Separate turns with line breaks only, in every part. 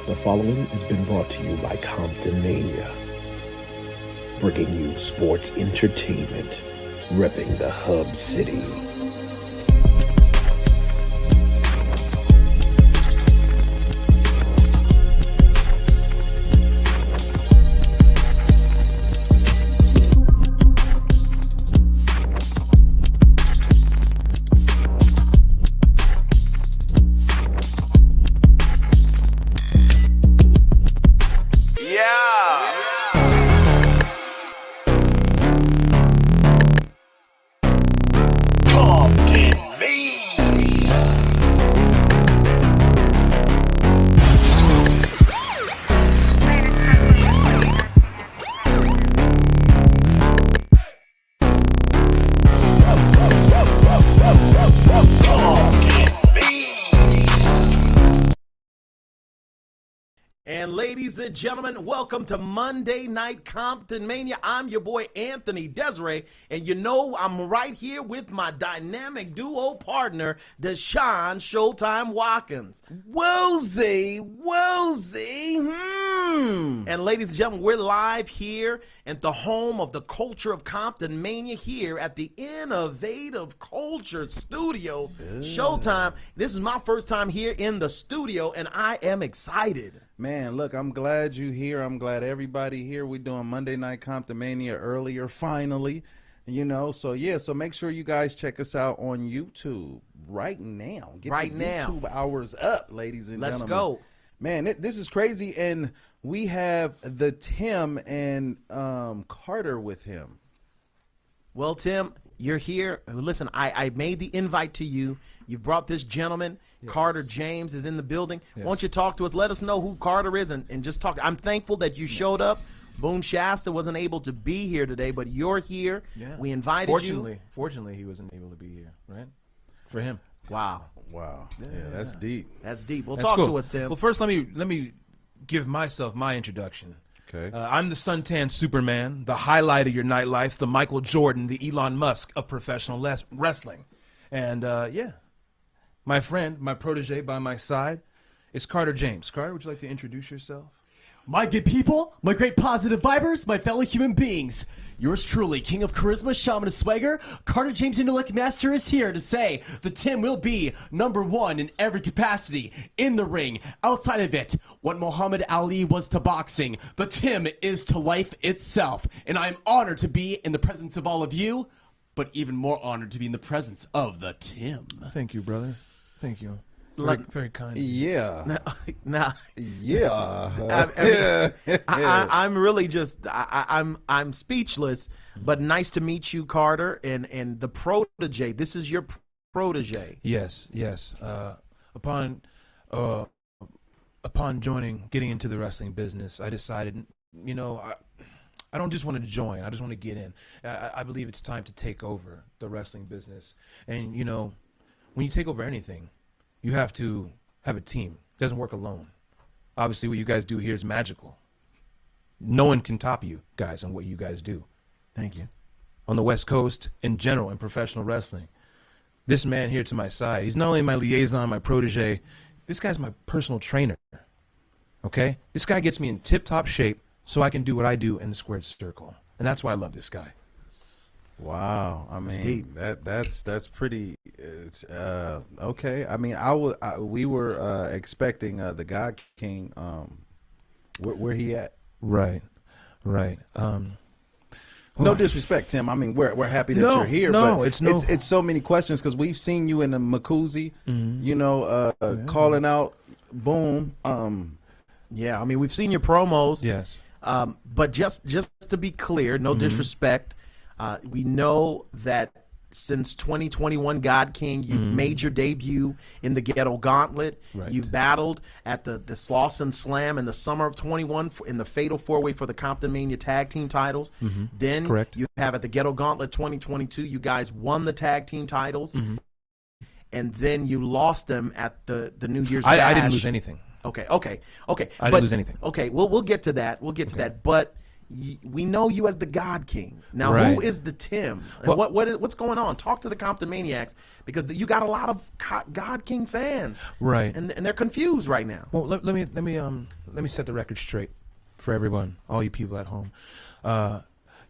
The following has been brought to you by Comptonmania, bringing you sports entertainment, repping the hub city.
And ladies and gentlemen, welcome to Monday Night Comptonmania. I'm your boy Anthony Desiree, and you know I'm right here with my dynamic duo partner, Deshaun Showtime Watkins.
Woozy.
And ladies and gentlemen, we're live here at the home of the culture of Comptonmania here at the Innovative Culture Studios. Showtime. This is my first time here in the studio, and I am excited.
Man, look, I'm glad you're here. I'm glad everybody here. We're doing Monday Night Comptonmania earlier, finally. You know, so make sure you guys check us out on YouTube right now. Get
right
the
now.
YouTube hours up, ladies and
Let's
gentlemen.
go.
Man, this is crazy, and we have the Tim and Carter with him.
Well, Tim, you're here. Listen, I made the invite to you. You've brought this gentleman. Yes. Carter James is in the building. Yes. Why don't you talk to us? Let us know who Carter is and just talk. I'm thankful that you showed up. Boom Shasta wasn't able to be here today, but you're here. Yeah. We invited you.
Fortunately, he wasn't able to be here, right? For him.
Wow.
Yeah, that's deep.
That's deep. Well,
that's
talk
cool.
to us, Tim.
Well, first, let me give myself my introduction.
Okay.
I'm the suntan Superman, the highlight of your nightlife, the Michael Jordan, the Elon Musk of professional wrestling. And, my friend, my protege by my side is Carter James. Carter, would you like to introduce yourself?
My good people, my great positive vibers, my fellow human beings. Yours truly, King of Charisma, Shaman of Swagger, Carter James Intellect Master is here to say that Tim will be #1 in every capacity, in the ring, outside of it. What Muhammad Ali was to boxing, the Tim is to life itself. And I'm honored to be in the presence of all of you, but even more honored to be in the presence of the Tim.
Thank you, brother. Thank you. Very kind.
Yeah.
Now,
yeah.
I'm really just I'm speechless. But nice to meet you, Carter, and the protege. This is your protege.
Yes. Upon getting into the wrestling business, I decided, I don't just want to join. I just want to get in. I believe it's time to take over the wrestling business. And, when you take over anything, you have to have a team. It doesn't work alone. Obviously, what you guys do here is magical. No one can top you guys on what you guys do.
Thank you.
On the West Coast, in general, in professional wrestling, this man here to my side, he's not only my liaison, my protege, this guy's my personal trainer. Okay? This guy gets me in tip-top shape so I can do what I do in the squared circle. And that's why I love this guy.
Wow, I mean that's pretty. Okay. I mean, we were expecting the God King. Where he at?
Right.
No disrespect, Tim. I mean, we're happy that you're here.
No,
but it's so many questions because we've seen you in the Makuzi, calling out, boom.
Yeah, I mean, we've seen your promos.
Yes.
But just to be clear, no disrespect. We know that since 2021 God King, you made your debut in the Ghetto Gauntlet.
Right.
You battled at the Slauson Slam in the summer of 21 in the Fatal 4-Way for the Comptonmania Tag Team titles. Then
Correct.
you have at the Ghetto Gauntlet 2022, you guys won the Tag Team titles. And then you lost them at the New Year's Bash.
I didn't lose anything.
Okay.
I didn't lose anything.
Okay, we'll get to that. We'll get to that. But we know you as the God King. Now,
Right.
who is the Tim? And what's going on? Talk to the Compton Maniacs, because you got a lot of God King fans,
Right.
And they're confused right now.
Well, let me set the record straight for everyone, all you people at home.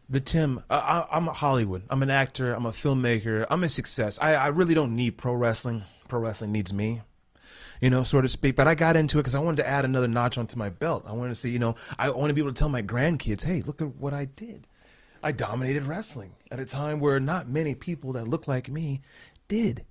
The Tim, I'm a Hollywood. I'm an actor. I'm a filmmaker. I'm a success. I really don't need pro wrestling. Pro wrestling needs me, so to speak. But I got into it because I wanted to add another notch onto my belt. I wanted to see, I want to be able to tell my grandkids, hey, look at what I did. I dominated wrestling at a time where not many people that look like me did.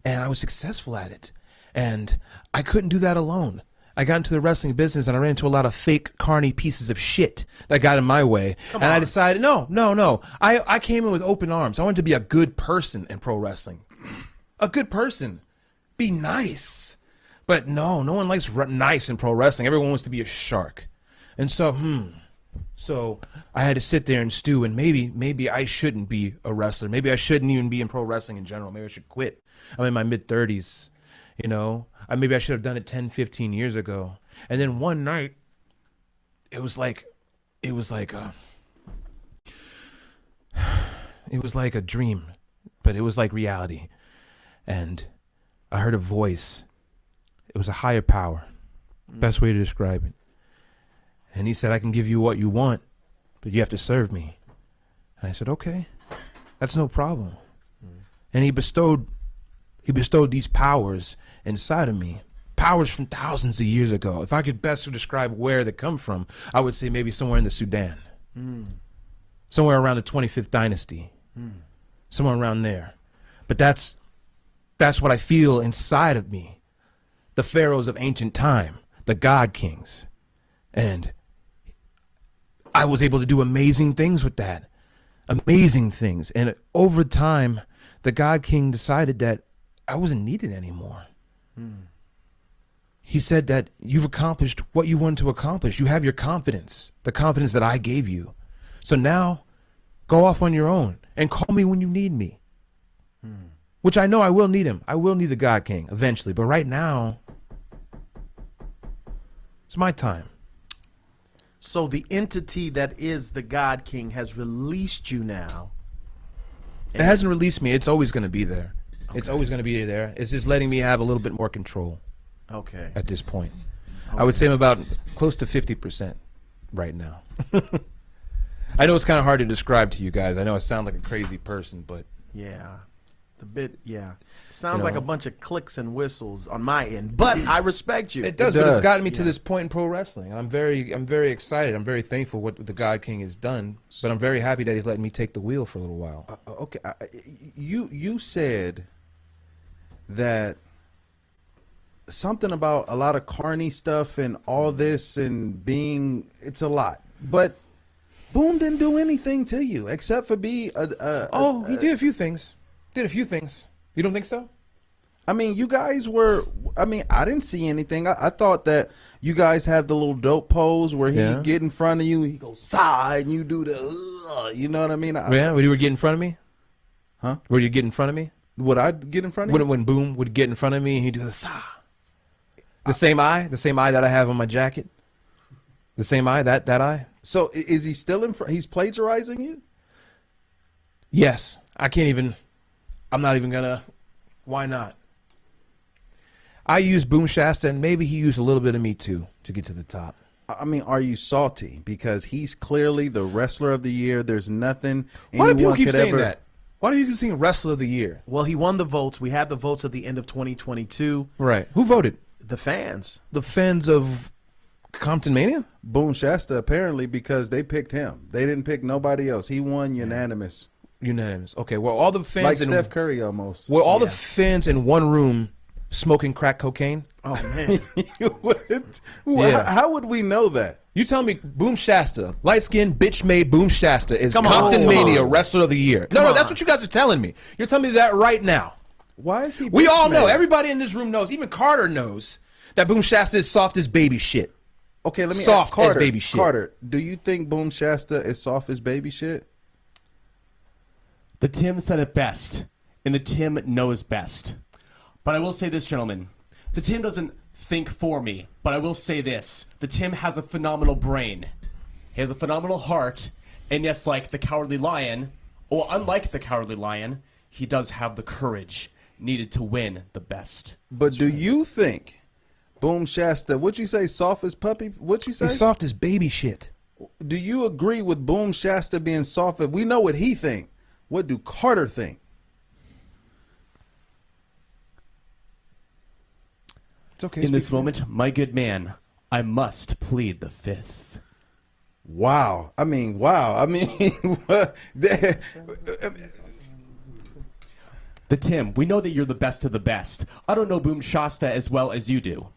And I was successful at it. And I couldn't do that alone. I got into the wrestling business and I ran into a lot of fake, carny pieces of shit that got in my way. I decided, no. I came in with open arms. I wanted to be a good person in pro wrestling. A good person. Be nice. But no one likes nice in pro wrestling. Everyone wants to be a shark. And so I had to sit there and stew, and maybe I shouldn't be a wrestler. Maybe I shouldn't even be in pro wrestling in general. Maybe I should quit. I'm in my mid-30s, maybe I should have done it 10, 15 years ago. And then one night, it was like a dream, but it was like reality. And I heard a voice. It was a higher power. Best way to describe it. And he said, I can give you what you want, but you have to serve me. And I said, okay, that's no problem. And he bestowed these powers inside of me, powers from thousands of years ago. If I could best describe where they come from, I would say maybe somewhere in the Sudan, somewhere around the 25th dynasty, somewhere around there. But that's what I feel inside of me, the pharaohs of ancient time, the God Kings. And I was able to do amazing things with that, amazing things. And over time, the God King decided that I wasn't needed anymore. He said that you've accomplished what you wanted to accomplish. You have your confidence, the confidence that I gave you. So now go off on your own and call me when you need me. Which I know I will need him. I will need the God King eventually. But right now, it's my time.
So the entity that is the God King has released you now.
It hasn't released me. It's always going to be there. Okay. It's always going to be there. It's just letting me have a little bit more control.
Okay.
At this point. Okay. I would say I'm about close to 50% right now. I know it's kind of hard to describe to you guys. I know I sound like a crazy person, but...
Yeah. Sounds like a bunch of clicks and whistles on my end, but I respect you.
It does, but it's gotten me to this point in pro wrestling. And I'm very excited. I'm very thankful what the God King has done, but I'm very happy that he's letting me take the wheel for a little while.
Okay. You said that something about a lot of carny stuff and all this and it's a lot, but Boom didn't do anything to you except for be
he did a few things. You don't think so?
I mean, you guys I didn't see anything. I thought that you guys have the little dope pose where he get in front of you, he goes, sigh, and you do the, you know what I mean?
When you were getting in front of me?
Huh?
Were you getting in front of me?
Would I get in front of you?
When Boom would get in front of me and he'd do the sigh. The same eye that I have on my jacket? The same eye, that eye?
So is he still in front? He's plagiarizing you?
Yes. I'm not even gonna. Why not? I use Boom Shasta, and maybe he used a little bit of me too to get to the top.
I mean, are you salty because he's clearly the wrestler of the year? There's nothing.
Why do people keep saying that? Why do you keep saying wrestler of the year?
Well, he won the votes. We had the votes at the end of 2022.
Right. Who voted?
The fans.
The fans of Comptonmania?
Boom Shasta, apparently, because they picked him. They didn't pick nobody else. He won unanimous.
Unanimous. Okay. Well, all the fans
like Steph Curry almost.
Well, all the fans in one room smoking crack cocaine.
Oh man.
How would we know that?
You tell me Boom Shasta, light-skinned, bitch-made Boom Shasta is Comptonmania Wrestler of the Year. No, that's what you guys are telling me. You're telling me that right now.
Why is he?
We all know. Everybody in this room knows. Even Carter knows that Boom Shasta is soft as baby shit.
Okay, let me
soft
ask Carter,
as baby shit.
Carter, do you think Boom Shasta is soft as baby shit?
The Tim said it best, and the Tim knows best. But I will say this, gentlemen. The Tim doesn't think for me, but I will say this. The Tim has a phenomenal brain. He has a phenomenal heart, and yes, like the Cowardly Lion, or unlike the Cowardly Lion, he does have the courage needed to win the best.
But do you think Boom Shasta, what'd you say, soft as puppy? What'd you say?
He's soft as baby shit.
Do you agree with Boom Shasta being soft? We know what he think. What do Carter think?
It's okay.
In this moment, my good man, I must plead the fifth.
Wow. I mean, what?
The Tim, we know that you're the best of the best. I don't know Boom Shasta as well as you do.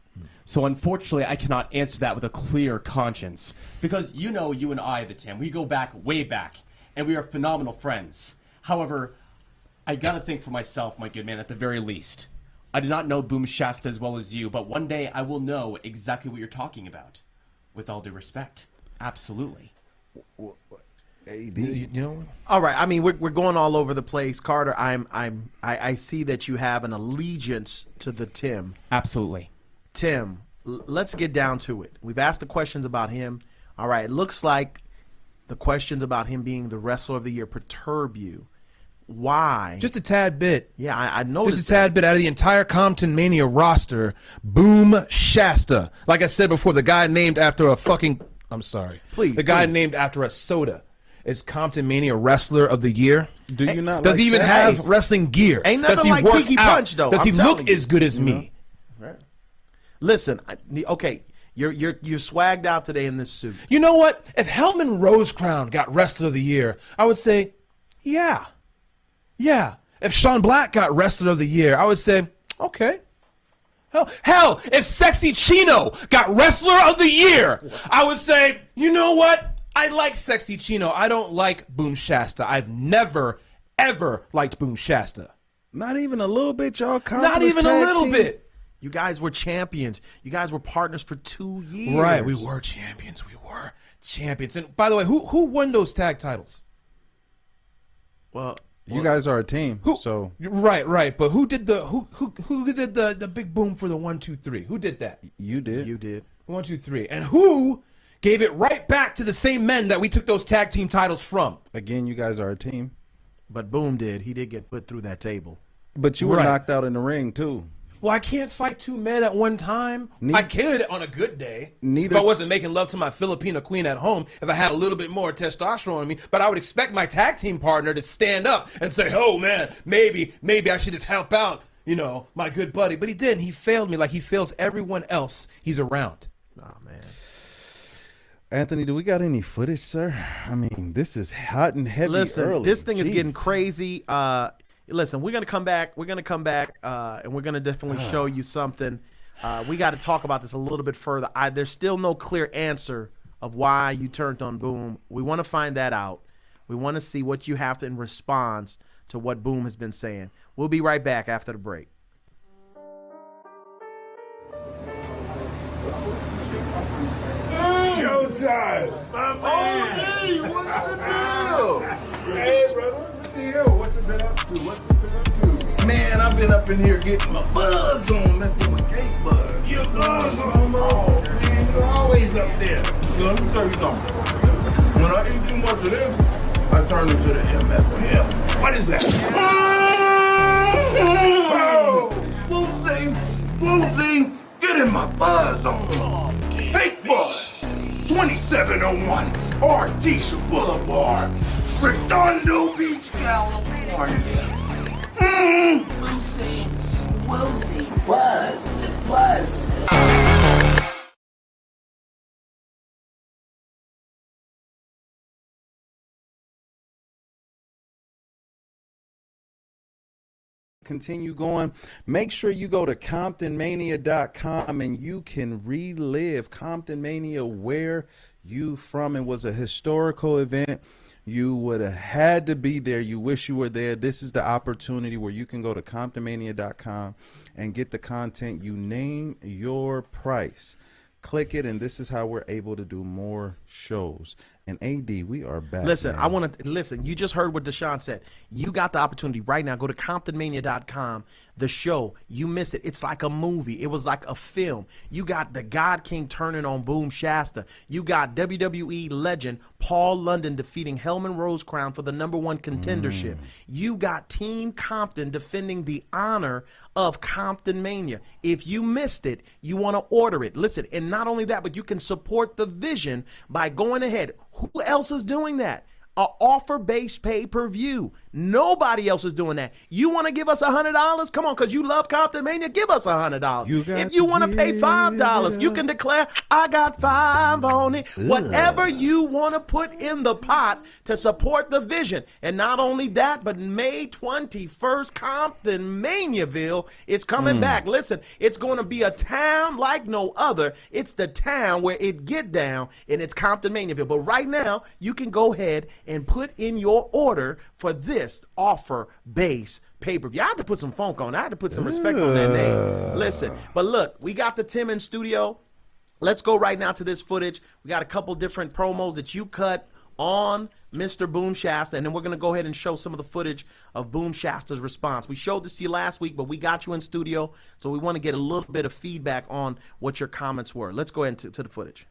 So unfortunately, I cannot answer that with a clear conscience. Because you know you and I, the Tim, we go back, way back, and we are phenomenal friends. However, I gotta think for myself, my good man, at the very least. I did not know Boom Shasta as well as you, but one day I will know exactly what you're talking about. With all due respect. Absolutely.
You know,
All right. I mean, we're going all over the place, Carter. I see that you have an allegiance to the Tim.
Absolutely.
Tim, let's get down to it. We've asked the questions about him. All right. It looks like the questions about him being the wrestler of the year perturb you. Why?
just a tad bit.
Yeah, I noticed.
Just a tad bit out of the entire Comptonmania roster. Boom Shasta. Like I said before, the guy named after a fucking. I'm sorry.
Please,
The guy
please.
named after a soda is Comptonmania Wrestler of the Year.
Do you not
Does
like
he even
sex?
have wrestling gear?
Ain't
Does
nothing
he
like
work
Tiki
out?
Punch, though.
Does he
I'm
look
telling you.
as good as me?
Listen, okay, you're swagged out today in this suit.
You know what? If Hellman Rosecrown got Wrestler of the Year, I would say, yeah. Yeah. If Sean Black got Wrestler of the Year, I would say, okay. Hell, if Sexy Chino got Wrestler of the Year, I would say, you know what? I like Sexy Chino. I don't like Boom Shasta. I've never, ever liked Boom Shasta.
Not even a little bit, y'all.
Not even a little bit.
You guys were champions. You guys were partners for 2 years.
Right, we were champions. We were champions. And by the way, who won those tag titles?
Well,
You guys are a team,
Who?
so
Right. But who did the big boom for the 1, 2, 3? Who did that?
you did.
you did.
1, 2, 3. And who gave it right back to the same men that we took those tag team titles from?
Again, you guys are a team.
But Boom did. He did get put through that table.
But you were
Right.
knocked out in the ring, too.
Well, I can't fight 2 men at one time. I could on a good day.
Neither-
If I wasn't making love to my Filipino queen at home, if I had a little bit more testosterone in me, but I would expect my tag team partner to stand up and say, oh man, maybe I should just help out, my good buddy. But he didn't. He failed me like he fails everyone else he's around.
Oh, man.
Anthony, do we got any footage, sir? I mean, this is hot and heavy.
Listen,
early.
this thing is getting
Jeez.
crazy. Listen, we're gonna come back. We're gonna come back, and we're gonna definitely show you something. We got to talk about this a little bit further. There's still no clear answer of why you turned on Boom. We want to find that out. We want to see what you have in response to what Boom has been saying. We'll be right back after the break.
Showtime! My man!
OD, what's the deal?
Hey, brother, what's the deal? What you been up to? What you been up to?
Man, I've been up in here getting my buzz on, messing with gate buzz.
Your buzz on, oh, man, you're always up there.
Let me tell you something. When I eat too much of this, I turn into the MF.
What is that?
Oh! Woozy, getting my buzz on. Fake buzz. 2701 Artesia Boulevard, Redondo Beach, California. Woozy, buzz.
Continue going. Make sure you go to Comptonmania.com and you can relive Comptonmania where you from. It was a historical event. You would have had to be there. You wish you were there. This is the opportunity where you can go to Comptonmania.com and get the content. You name your price. Click it, and this is how we're able to do more shows. And AD, we are back.
Listen,
man.
I want to listen. You just heard what Deshaun said. You got the opportunity right now. Go to Comptonmania.com. The show, you missed it. It's like a movie. It was like a film. You got the God King turning on Boom Shasta. You got WWE legend Paul London defeating Hellman Rosecrown for the #1 contendership. You got Team Compton defending the honor of Comptonmania. If you missed it, you want to order it. Listen, and not only that, but you can support the vision by going ahead. Who else is doing that? A offer-based pay-per-view. Nobody else is doing that. You want to give us $100? Come on, because you love Comptonmania. Give us $100. If you want to pay $5, you can declare, I got 5 on it. Whatever you want to put in the pot to support the vision. And not only that, but May 21st, Comptonmaniaville is coming back. Listen, it's going to be a town like no other. It's the town where it get down, and it's Comptonmaniaville. But right now, you can go ahead and put in your order for this offer-based pay-per-view. I had to put some funk on. I had to put some respect on that name. Listen, but look, we got the Tim in studio. Let's go right now to this footage. We got a couple different promos that you cut on Mr. Boom Shasta, and then we're going to go ahead and show some of the footage of Boom Shasta's response. We showed this to you last week, but we got you in studio, so we want to get a little bit of feedback on what your comments were. Let's go ahead to the footage.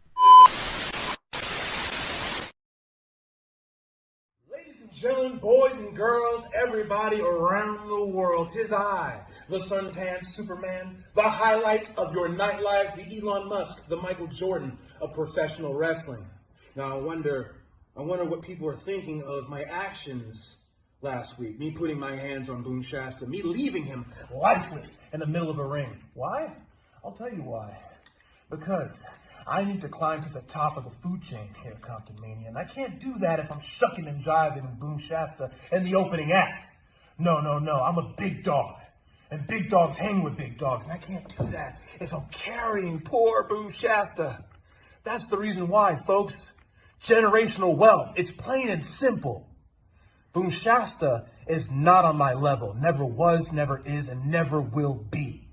Gentlemen, boys and girls, everybody around the world, 'tis I, the suntan Superman, the highlight of your nightlife, the Elon Musk, the Michael Jordan of professional wrestling. Now, I wonder what people are thinking of my actions last week. Me putting my hands on Boom Shasta, me leaving him lifeless in the middle of a ring. Why? I'll tell you why. Because I need to climb to the top of the food chain here at Comptonmania, and I can't do that if I'm shucking and jiving with Boom Shasta in the opening act. No, I'm a big dog, and big dogs hang with big dogs, and I can't do that if I'm carrying poor Boom Shasta. That's the reason why, folks. Generational wealth. It's plain and simple. Boom Shasta is not on my level. Never was, never is, and never will be.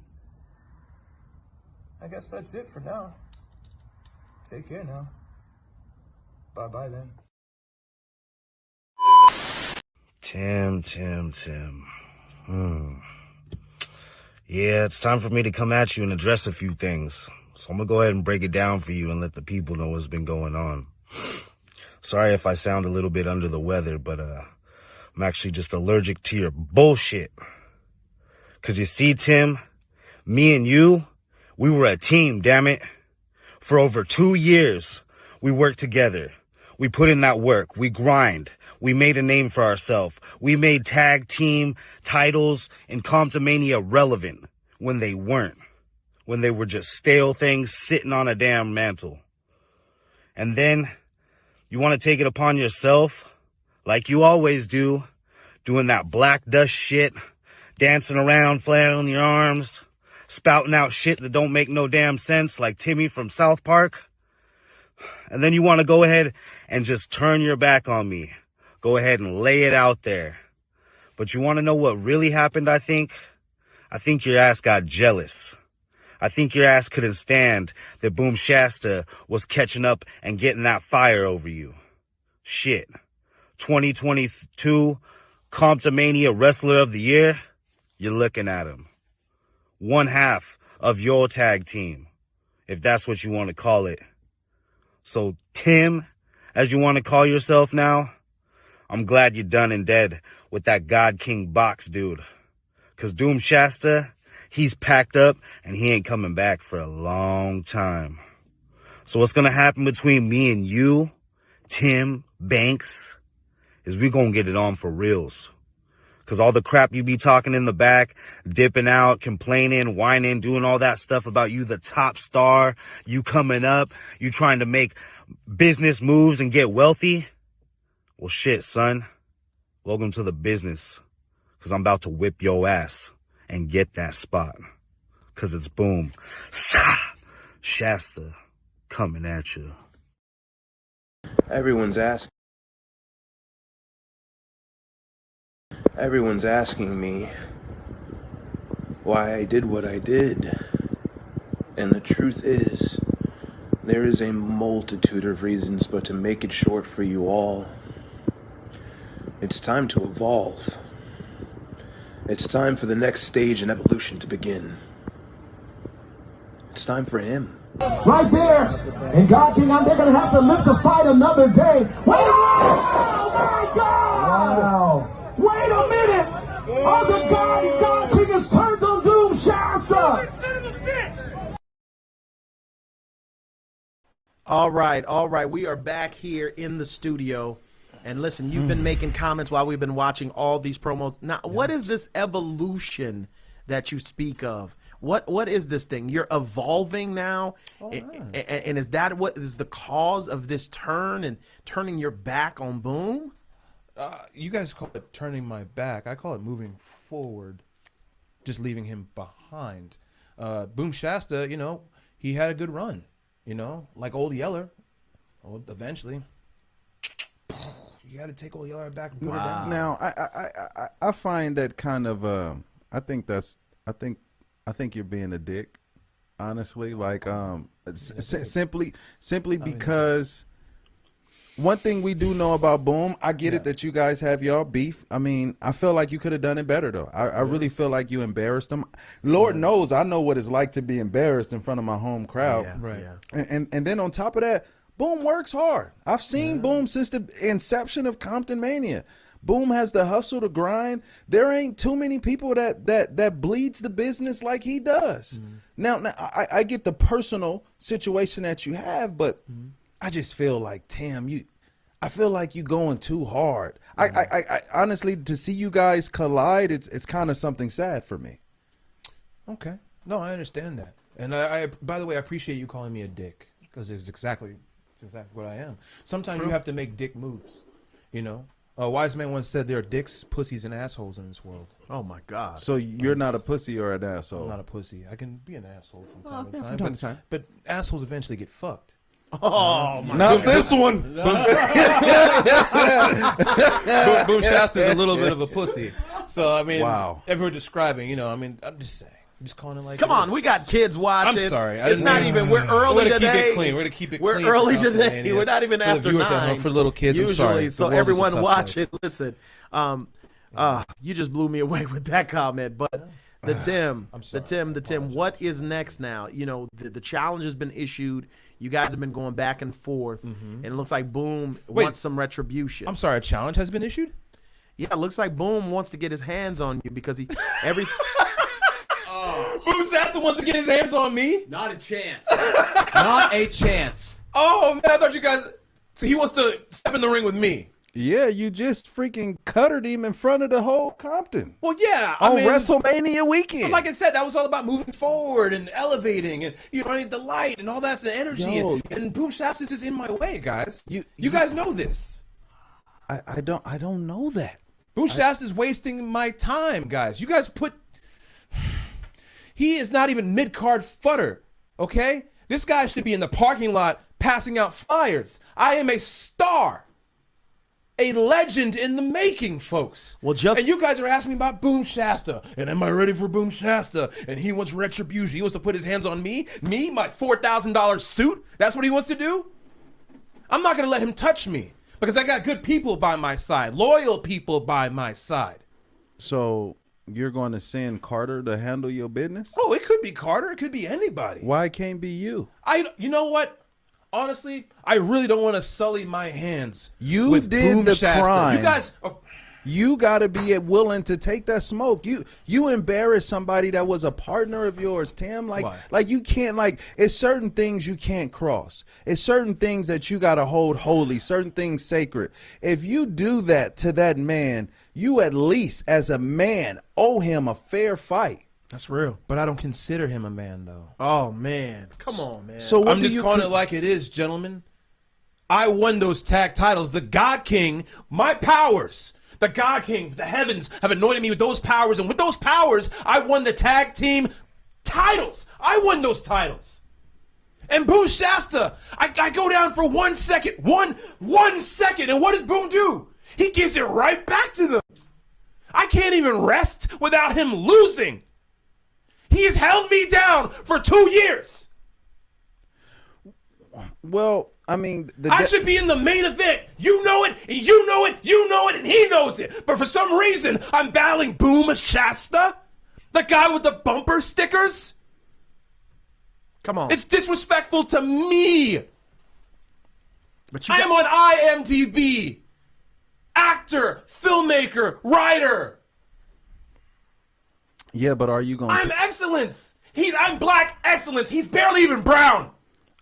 I guess that's it for now. Take care now. Bye-bye then.
Tim. Yeah, it's time for me to come at you and address a few things. So I'm gonna go ahead and break it down for you and let the people know what's been going on. Sorry if I sound a little bit under the weather, but I'm actually just allergic to your bullshit. 'Cause you see, Tim, me and you, we were a team, damn it. For over 2 years, we worked together. We put in that work. We grind. We made a name for ourselves. We made tag team titles in Comptonmania relevant when they weren't. When they were just stale things sitting on a damn mantle. And then you want to take it upon yourself, like you always do, doing that black dust shit, dancing around, flailing your arms, spouting out shit that don't make no damn sense, like Timmy from South Park. And then you want to go ahead and just turn your back on me. Go ahead and lay it out there. But you want to know what really happened, I think? I think your ass got jealous. I think your ass couldn't stand that Boom Shasta was catching up and getting that fire over you. Shit. 2022 Comptonmania Wrestler of the Year? You're looking at him. One half of your tag team, if that's what you want to call it. So Tim, as you want to call yourself now, I'm glad you're done and dead with that God King box dude. 'Cause Boom Shasta, he's packed up and he ain't coming back for a long time. So what's going to happen between me and you, Tim Banks, is we going to get it on for reals. 'Cause all the crap you be talking in the back, dipping out, complaining, whining, doing all that stuff about you, the top star, you coming up, you trying to make business moves and get wealthy. Well, shit, son. Welcome to the business. 'Cause I'm about to whip your ass and get that spot. 'Cause it's Boom Shasta coming at you.
Everyone's asking me why I did what I did. And the truth is,
There is a multitude of reasons, but to make it short for you all, it's time to evolve. It's time for the next stage in evolution to begin. It's time for him.
Right there, and God King, they're going to have to live to fight another day. Wait a minute! Oh my God! Wow. Wait a minute! Oh, the God King has turned on Doom Shasta!
All right. We are back here in the studio. And listen, you've been making comments while we've been watching all these promos. Now, what is this evolution that you speak of? What is this thing? You're evolving now? And is that what is the cause of this turn and turning your back on Boom?
You guys call it turning my back. I call it moving forward, just leaving him behind. Boom Shasta, he had a good run, like Old Yeller. Well, eventually, you got to take Old Yeller back and put her down.
Now, I find that kind of I think you're being a dick, honestly. Like simply because one thing we do know about Boom, I get it that you guys have y'all beef. I mean, I feel like you could have done it better though. I really feel like you embarrassed him. Lord knows I know what it's like to be embarrassed in front of my home crowd.
Yeah, right.
And then on top of that, Boom works hard. I've seen Boom since the inception of Comptonmania. Boom has the hustle, to grind. There ain't too many people that bleeds the business like he does. Now I get the personal situation that you have, but I just feel like, Tim, I feel like you going too hard. I honestly, to see you guys collide, it's kind of something sad for me.
Okay. No, I understand that. And I by the way, I appreciate you calling me a dick, because it's exactly what I am. Sometimes you have to make dick moves, A wise man once said there are dicks, pussies, and assholes in this world.
Oh my God!
So you're not a pussy or an asshole?
I'm not a pussy. I can be an asshole from time to
yeah,
time.
from time to time.
But assholes eventually get fucked.
Oh my!
Not this one.
Boom Shasta is a little bit of a pussy. So I mean,
wow.
Everyone describing, I'm just saying. I'm just calling it like.
Come on, we got kids watching.
I'm sorry.
It's not even. We're early today.
Keep it clean. We're gonna keep it clean.
We're early today. We're not even after 9
for little kids.
Usually,
I'm sorry.
so everyone watch it. Listen, you just blew me away with that comment. But the Tim, what is next now? The challenge has been issued. You guys have been going back and forth, and it looks like Boom wants some retribution.
I'm sorry, a challenge has been issued?
Yeah, it looks like Boom wants to get his hands on you because Boom
Shasta wants to get his hands on me?
Not a chance. Not a chance.
Oh, man, I thought you guys... So he wants to step in the ring with me?
Yeah, you just freaking cuttered him in front of the whole Compton.
Well, yeah.
On WrestleMania weekend.
But like I said, that was all about moving forward and elevating and, the light and all that's the energy. And Boom Shasta's is in my way, guys. You guys know this.
I don't know that.
Boom Shasta's wasting my time, guys. You guys he is not even mid-card fodder, okay? This guy should be in the parking lot passing out flyers. I am a star. A legend in the making, folks. And you guys are asking me about Boom Shasta. And am I ready for Boom Shasta? And he wants retribution. He wants to put his hands on me? Me, my $4,000 suit? That's what he wants to do? I'm not going to let him touch me. Because I got good people by my side. Loyal people by my side.
So you're going to send Carter to handle your business?
Oh, it could be Carter. It could be anybody.
Why it can't be you?
You know what? Honestly, I really don't want to sully my hands.
You
with
did
Boom
the
Shasta.
crime.
You guys...
You got to be willing to take that smoke. You embarrass somebody that was a partner of yours, Tim. Like you can't, it's certain things you can't cross. It's certain things that you got to hold holy, certain things sacred. If you do that to that man, you at least as a man owe him a fair fight.
That's real.
But I don't consider him a man, though.
Oh, man. Come on, man.
So
I'm just calling it like it is, gentlemen. I won those tag titles. The God King, my powers. The God King, the heavens have anointed me with those powers. And with those powers, I won the tag team titles. I won those titles. And Boom Shasta, I go down for 1 second. One second. And what does Boom do? He gives it right back to them. I can't even rest without him losing. He has held me down for 2 years.
Well, I mean,
I should be in the main event. You know it, and you know it, you know it, and he knows it. But for some reason, I'm battling Boom Shasta, the guy with the bumper stickers.
Come on.
It's disrespectful to me.
But
I am on IMDb. Actor, filmmaker, writer.
Yeah, but are you going
I'm excellence. I'm black excellence. He's barely even brown.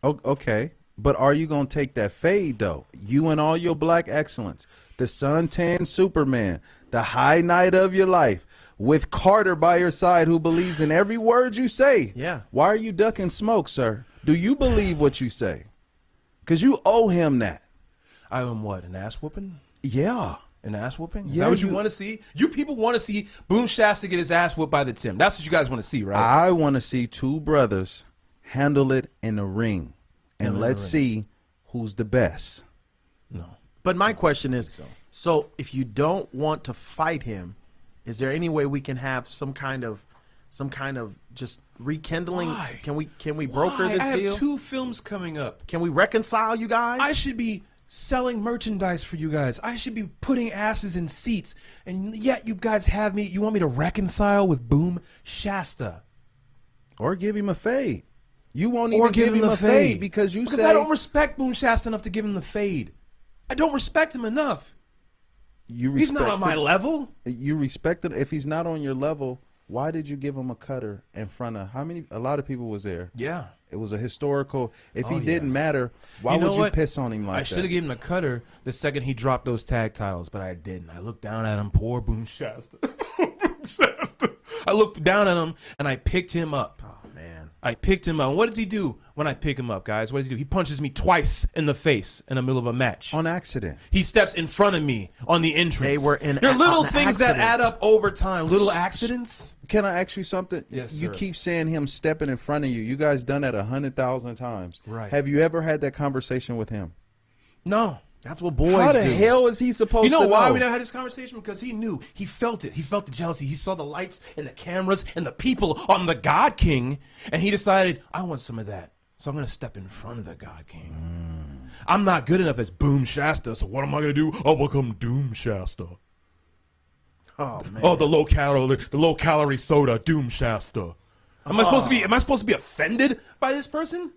Okay, but are you going to take that fade, though? You and all your black excellence, the suntan Superman, the high night of your life, with Carter by your side who believes in every word you say.
Yeah.
Why are you ducking smoke, sir? Do you believe what you say? Because you owe him that.
I am what, an ass whooping?
Yeah.
An ass whooping? Is
Yeah,
that what you want to see? You people want to see Boom Shasta get his ass whooped by the Tim. That's what you guys want to see, right?
I want to see two brothers handle it in the ring, and let's see who's the best.
No.
But my question is, so if you don't want to fight him, is there any way we can have some kind of just rekindling?
Why?
Can we broker this
I
deal?
have 2 films coming up.
Can we reconcile you guys?
I should be selling merchandise for you guys. I should be putting asses in seats. And yet you guys have me, you want me to reconcile with Boom Shasta.
Or give him a fade. You won't even
Or give him
a fade because you say
I don't respect Boom Shasta enough to give him the fade. I don't respect him enough. He's not on my level.
You respect it. If he's not on your level, why did you give him a cutter in front of how many? A lot of people was there.
Yeah.
It was a historical. If he
yeah.
didn't matter, why would you piss on him like that?
I should have given him a cutter the second he dropped those tag titles, but I didn't. I looked down at him. Poor Boom Shasta. Boom Shasta. I looked down at him and I picked him up.
Oh man.
I picked him up. And what does he do when I pick him up, guys? What does he do? He punches me twice in the face in the middle of a match.
On accident.
He steps in front of me on the entrance.
They were in
There are little
on
things that
accidents.
add up over time. Little accidents.
Can I ask you something?
Yes,
You
sir.
keep saying him stepping in front of you. You guys done that 100,000 times.
Right.
Have you ever had that conversation with him?
No.
That's what boys
How the
do.
hell is he supposed
You know
to
why
know?
we never had this conversation? Because he knew. He felt it. He felt the jealousy. He saw the lights and the cameras and the people on the God King, and he decided, I want some of that. So I'm going to step in front of the God King. I'm not good enough as Boom Shasta, so what am I going to do? I'll become Doom Shasta.
Oh man.
Oh, the low calorie soda, Doom Shasta. Am I supposed to be offended by this person?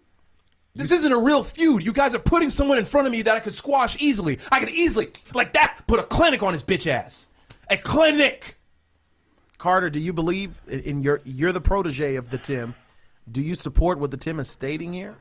This isn't a real feud. You guys are putting someone in front of me that I could squash easily. I could easily, like that, put a clinic on his bitch ass. A clinic.
Carter, do you believe in you're the protege of the Tim? Do you support what the Tim is stating here?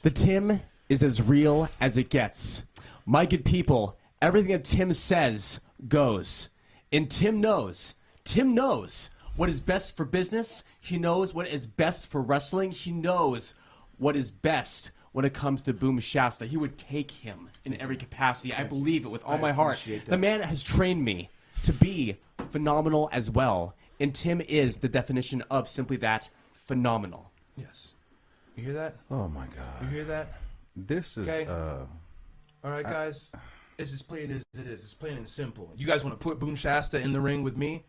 The Tim is as real as it gets. My good people, everything that Tim says goes. And Tim knows. Tim knows what is best for business. He knows what is best for wrestling. He knows what is best when it comes to Boom Shasta. He would take him in every capacity. I believe it with all my heart. The man has trained me to be phenomenal as well. And Tim is the definition of simply that, phenomenal.
Yes. You hear that?
Oh my
You
God.
hear that?
This is
Okay. All right, guys. It's as plain as it is. It's plain and simple. You guys want to put Boom Shasta in the ring with me?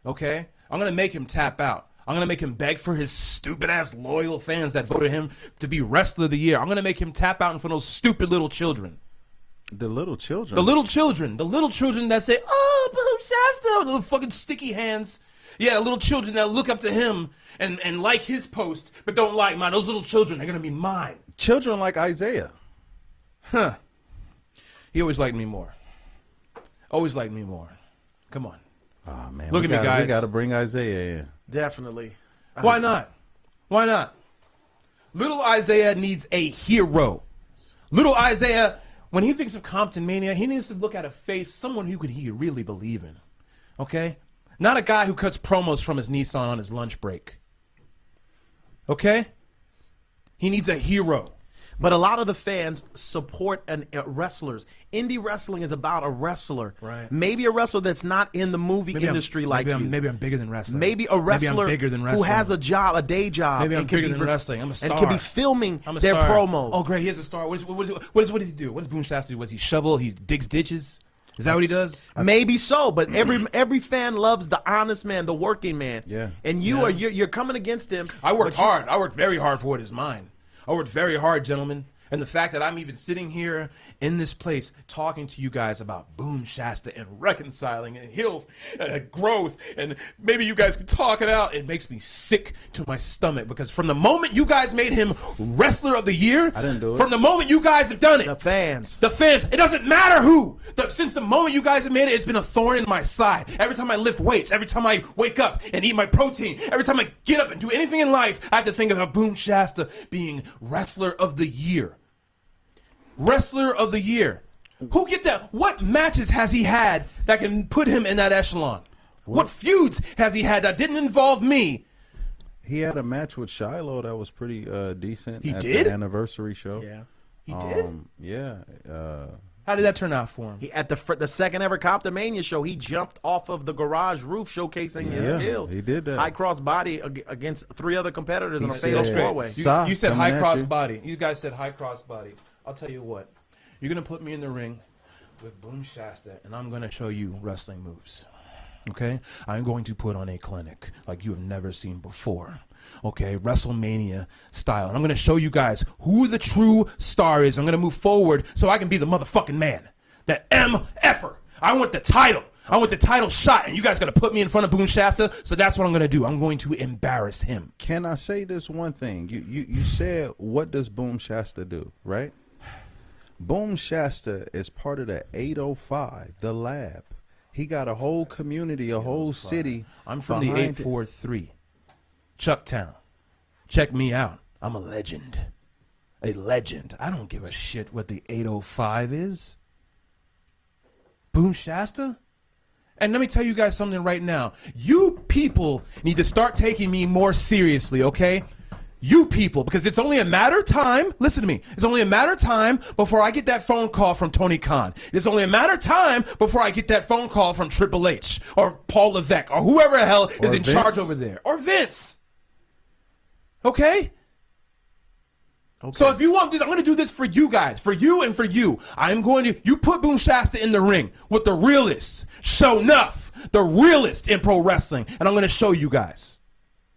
Okay? I'm going to make him tap out. I'm going to make him beg for his stupid-ass loyal fans that voted him to be Wrestler of the Year. I'm going to make him tap out in front of those stupid little children.
the little children.
The little children that say, oh, Boom Shasta, little fucking sticky hands. Yeah, little children that look up to him and like his post, but don't like mine. Those little children are going to be mine.
Children like Isaiah.
Huh. He always liked me more. Always liked me more. Come on.
Oh man.
Look at me, guys.
We got to bring Isaiah in.
Definitely.
Why not? Why not? Little Isaiah needs a hero. Little Isaiah, when he thinks of Comptonmania, he needs to look at a face, someone who he could really believe in. Okay? Not a guy who cuts promos from his Nissan on his lunch break. Okay? He needs a hero.
But a lot of the fans support wrestlers. Indie wrestling is about a wrestler.
Right.
Maybe a wrestler that's not in the movie industry like you.
Maybe I'm bigger than wrestling.
Maybe a wrestler
bigger than
who
wrestling.
has a job, a day job.
Maybe I'm
and can
bigger
be
than wrestling. I'm a star.
And can be filming
I'm a
their
star.
promos.
Oh, great. He has a star. What does he do? What does Boom Shasta do? Was he shovel? He digs ditches? Is that what he does?
Maybe so, but every fan loves the honest man, the working man.
Yeah.
And you're coming against him.
I worked hard. I worked very hard for what is mine. I worked very hard, gentlemen. And the fact that I'm even sitting here in this place talking to you guys about Boom Shasta and reconciling and health and growth, and maybe you guys can talk it out, it makes me sick to my stomach, because from the moment you guys made him Wrestler of the Year,
I didn't do it.
From the moment you guys have done it,
The fans.
it doesn't matter who. Since the moment you guys have made it, it's been a thorn in my side. Every time I lift weights, every time I wake up and eat my protein, every time I get up and do anything in life, I have to think about Boom Shasta being Wrestler of the Year. Wrestler of the Year. Who get that? What matches has he had that can put him in that echelon? What feuds has he had that didn't involve me?
He had a match with Shiloh that was pretty decent.
He
at
did?
the anniversary show.
Yeah.
He did?
Yeah.
How did that turn out for him?
He, at the second ever Comptonmania show, he jumped off of the garage roof showcasing his
Yeah,
skills.
he did that.
High cross body against 3 other competitors in a
said-
fatal
That's
four-way.
great.
You said
coming
high
at
cross
you.
body. You guys said high cross body. I'll tell you what. You're going to put me in the ring with Boom Shasta, and I'm going to show you wrestling moves. Okay? I'm going to put on a clinic like you have never seen before. Okay? WrestleMania style. And I'm going to show you guys who the true star is. I'm going to move forward so I can be the motherfucking man. That MFer. I want the title. I want the title shot, and you guys got to put me in front of Boom Shasta, so that's what I'm going to do. I'm going to embarrass him.
Can I say this one thing? You said, what does Boom Shasta do, right? Boom Shasta is part of the 805, the lab. He got a whole community, a whole city.
I'm from the
behind it.
843, Chucktown. Check me out. I'm a legend. A legend. I don't give a shit what the 805 is. Boom Shasta? And let me tell you guys something right now. You people need to start taking me more seriously, okay? You people, because it's only a matter of time. Listen to me. It's only a matter of time before I get that phone call from Tony Khan. It's only a matter of time before I get that phone call from Triple H or Paul Levesque or whoever the hell is in charge over there. Or Vince. Okay? So if you want this, I'm going to do this for you guys, for you and for you. I'm going to, you put Boom Shasta in the ring with the realest, show enough, the realest in pro wrestling, and I'm going to show you guys.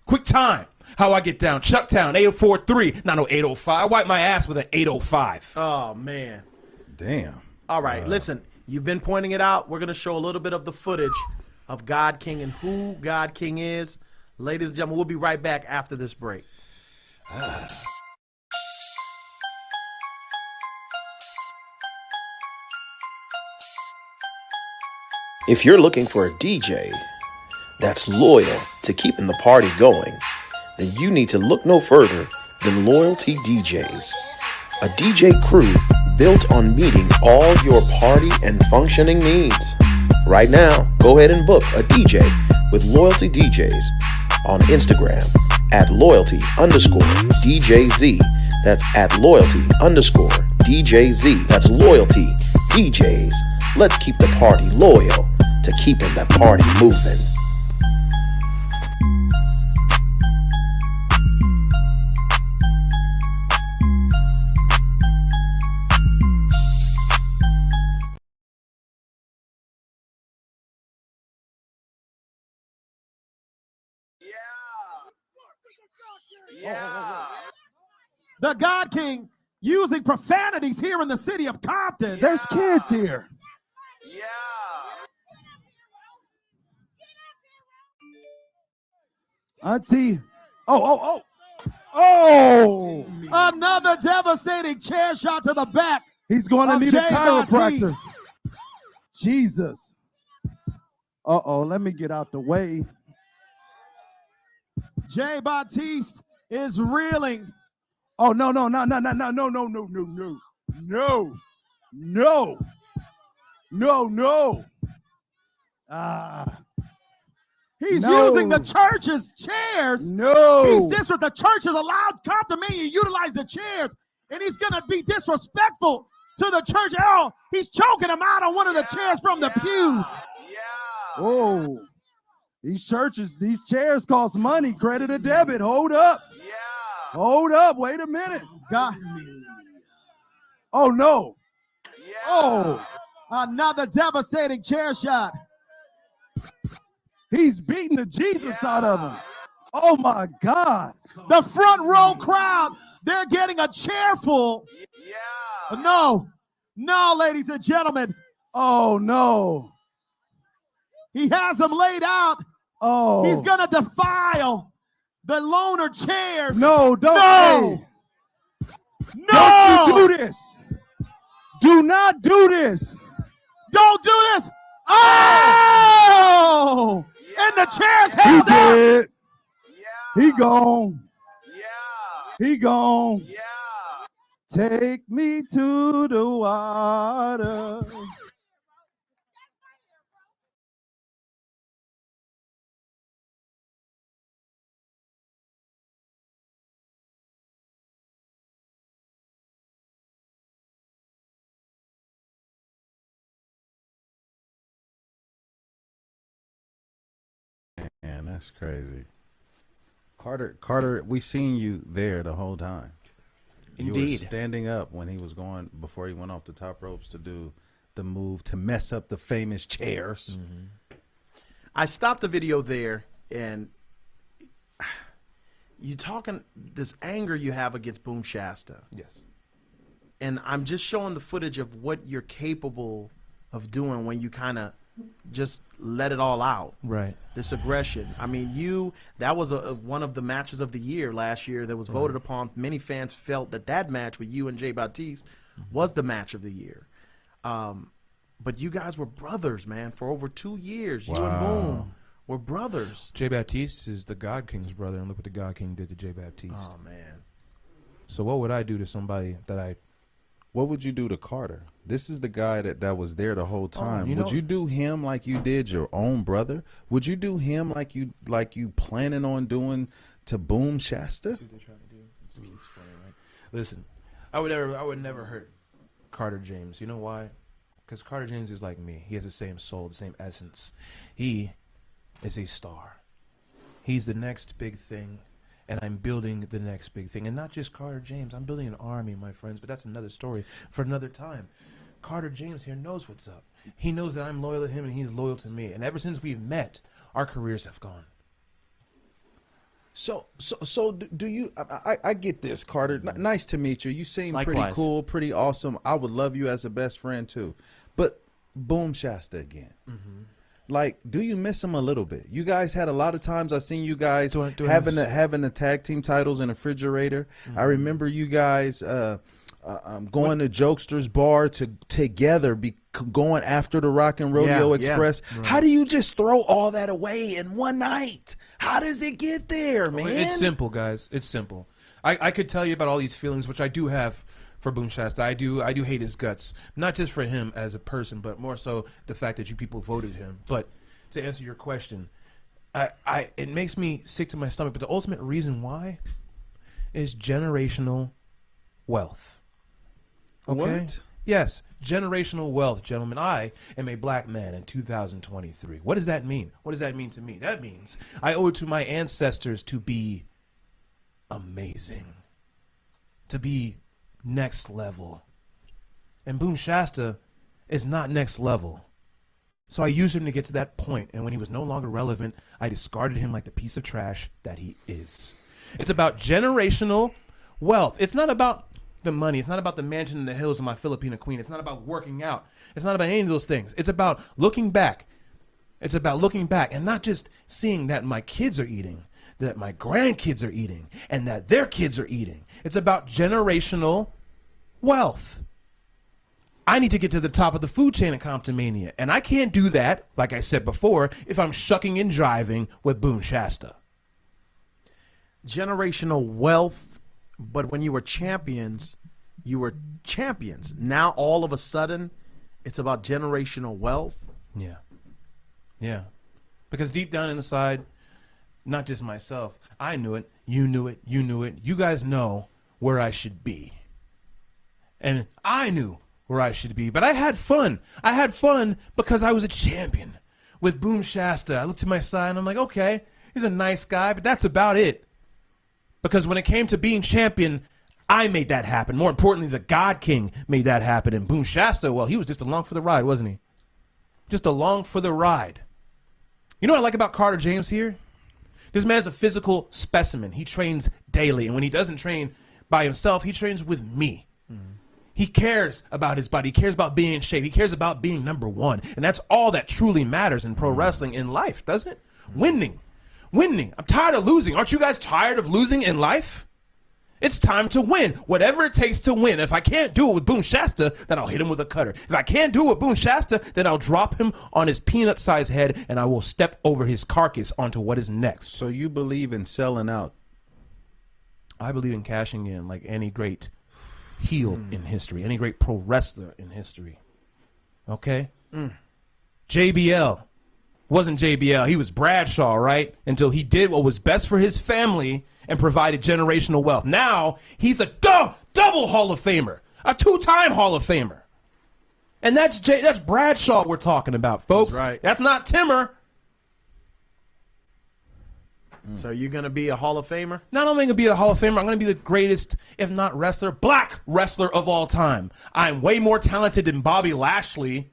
Quick time, how I get down. Chucktown, 843, not no 805. I wipe my ass with an 805.
Oh, man.
Damn.
All right, listen, you've been pointing it out. We're going to show a little bit of the footage of God King and who God King is. Ladies and gentlemen, we'll be right back after this break.
If you're looking for a DJ that's loyal to keeping the party going, then you need to look no further than Loyalty DJs, a DJ crew built on meeting all your party and functioning needs. Right now, go ahead and book a DJ with Loyalty DJs on Instagram at loyalty_DJZ. That's at loyalty_DJZ. That's Loyalty DJs. Let's keep the party loyal to keeping the party moving.
The God King using profanities here in the city of Compton. There's kids here. Auntie. Oh. Another devastating chair shot to the back. He's going to need a chiropractor. Jesus. Uh-oh, let me get out the way. Jay Batiste is reeling. Oh, no. He's using the church's chairs. He's disrespectful. The church has allowed Comptonmania to utilize the chairs, and he's going to be disrespectful to the church. Oh, he's choking him out on one of the chairs from the pews. Oh, these chairs cost money. Credit or debit. Hold up. Hold up. Wait a minute. God. Oh, no. Oh, another devastating chair shot. He's beating the Jesus out of him. Oh, my God. The front row crowd They're getting a chair full. Yeah. No, ladies and gentlemen.
Oh, no.
He has them laid out.
Oh.
He's going to defile the loaner chairs.
No, don't.
No.
Hey,
No.
don't you do this. Do not do this.
Don't do this. Oh. And the chair's
He
held up.
did. He gone. He gone. Take me to the water. Man, that's crazy. Carter, we seen you there the whole time. You were
Indeed.
standing up when he was going, before he went off the top ropes to do the move to mess up the famous chairs.
I stopped the video there, and you talking this anger you have against Boom Shasta.
Yes.
And I'm just showing the footage of what you're capable of doing when you kind of just let it all out.
Right.
This aggression. I mean, that was one of the matches of the year last year that was voted upon. Many fans felt that match with you and Jay Baptiste was the match of the year. But you guys were brothers, man, for over 2 years. You and Boom were brothers.
Jay Baptiste is the God King's brother, and look what the God King did to Jay Baptiste.
Oh, man.
So what would I do to somebody that I...
What would you do to Carter? This is the guy that was there the whole time.
you
Would
know-
you do him like you did your own brother? Would you do him like you planning on doing to Boom Shasta?
See what they're trying to do? It's funny, right? Listen, I would never hurt Carter James. You know why? Because Carter James is like me. He has the same soul, the same essence. He is a star. He's the next big thing, and I'm building the next big thing. And not just Carter James. I'm building an army, my friends, but that's another story for another time. Carter James here knows what's up. He knows that I'm loyal to him, and he's loyal to me. And ever since we've met, our careers have gone.
So do you? I get this, Carter. Nice to meet you. You seem pretty
Likewise.
cool, pretty awesome. I would love you as a best friend too. But Boom Shasta again. Like, do you miss him a little bit? You guys had a lot of times I seen you guys
Do I
having
miss-
the tag team titles in a refrigerator. I remember you guys going to Jokester's Bar together, going after the Rock and Rodeo
Yeah,
Express. How do you just throw all that away in one night? How does it get there, man?
It's simple, guys. It's simple. I could tell you about all these feelings, which I do have for Boom Shasta. I do hate his guts, not just for him as a person, but more so the fact that you people voted him. But to answer your question, it makes me sick to my stomach. But the ultimate reason why is generational wealth. Okay?
What?
Yes, generational wealth, gentlemen. I am a black man in 2023. What does that mean? What does that mean to me? That means I owe it to my ancestors to be amazing, to be next level. And Boom Shasta is not next level. So I used him to get to that point, and when he was no longer relevant, I discarded him like the piece of trash that he is. It's about generational wealth. It's not about the money. It's not about the mansion in the hills of my Filipina queen. It's not about working out. It's not about any of those things. It's about looking back. It's about looking back and not just seeing that my kids are eating, that my grandkids are eating, and that their kids are eating. It's about generational wealth. I need to get to the top of the food chain in Comptonmania, and I can't do that, like I said before, if I'm shucking and driving with Boom Shasta.
Generational wealth, but when you were champions, you were champions. Now all of a sudden, it's about generational wealth.
Yeah. Yeah. Because deep down inside, not just myself, I knew it, you knew it, you knew it. You guys know where I should be. And I knew where I should be, but I had fun. I had fun because I was a champion. With Boom Shasta, I looked to my side and I'm like, okay, he's a nice guy, but that's about it. Because when it came to being champion, I made that happen. More importantly, the God King made that happen. And Boom Shasta, well, he was just along for the ride, wasn't he? Just along for the ride. You know what I like about Carter James here? This man's a physical specimen. He trains daily. And when he doesn't train, by himself. He trains with me. He cares about his body. He cares about being in shape. He cares about being number one. And that's all that truly matters in pro wrestling, in life, doesn't it? Winning. I'm tired of losing. Aren't you guys tired of losing in life? It's time to win. Whatever it takes to win. If I can't do it with Boom Shasta, then I'll hit him with a cutter. If I can't do it with Boom Shasta, then I'll drop him on his peanut-sized head and I will step over his carcass onto what is next.
So you believe in selling out?
I believe in cashing in like any great heel in history, any great pro wrestler in history. Okay? JBL wasn't JBL. He was Bradshaw, right? Until he did what was best for his family and provided generational wealth. Now, he's a double Hall of Famer, a 2-time Hall of Famer. And that's Bradshaw we're talking about, folks.
That's right.
That's not Timmer.
So are you going to be a Hall of Famer?
Not only going to be a Hall of Famer, I'm going to be the greatest, if not wrestler, black wrestler of all time. I'm way more talented than Bobby Lashley.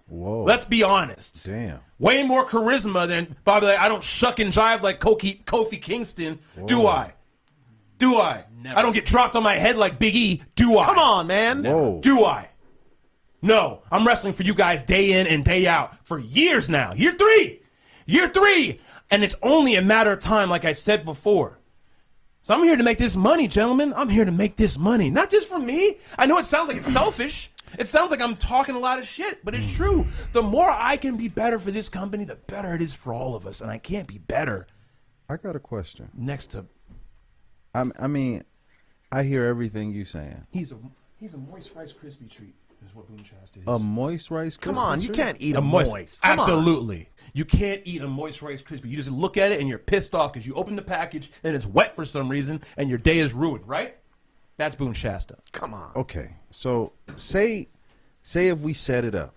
Whoa.
Let's be honest.
Damn.
Way more charisma than Bobby Lashley. I don't shuck and jive like Kofi Kingston.
Whoa.
Do I?
Never.
I don't get dropped on my head like Big E. Do I?
Come on, man.
Whoa.
Do I? No. I'm wrestling for you guys day in and day out for years now. Year three. And it's only a matter of time, like I said before. So I'm here to make this money, gentlemen. I'm here to make this money. Not just for me. I know it sounds like it's selfish. It sounds like I'm talking a lot of shit, but it's true. The more I can be better for this company, the better it is for all of us. And I can't be better.
I got a question.
Next to...
I mean, I hear everything you saying.
He's a moist Rice Krispie treat, is what Boom Shasta is.
A moist Rice Krispie
Come on, you
treat?
can't eat a moist. Come on.
Absolutely. You can't eat a moist Rice Krispie. You just look at it and you're pissed off because you open the package and it's wet for some reason and your day is ruined, right? That's Boom Shasta.
Come on.
Okay, so say if we set it up,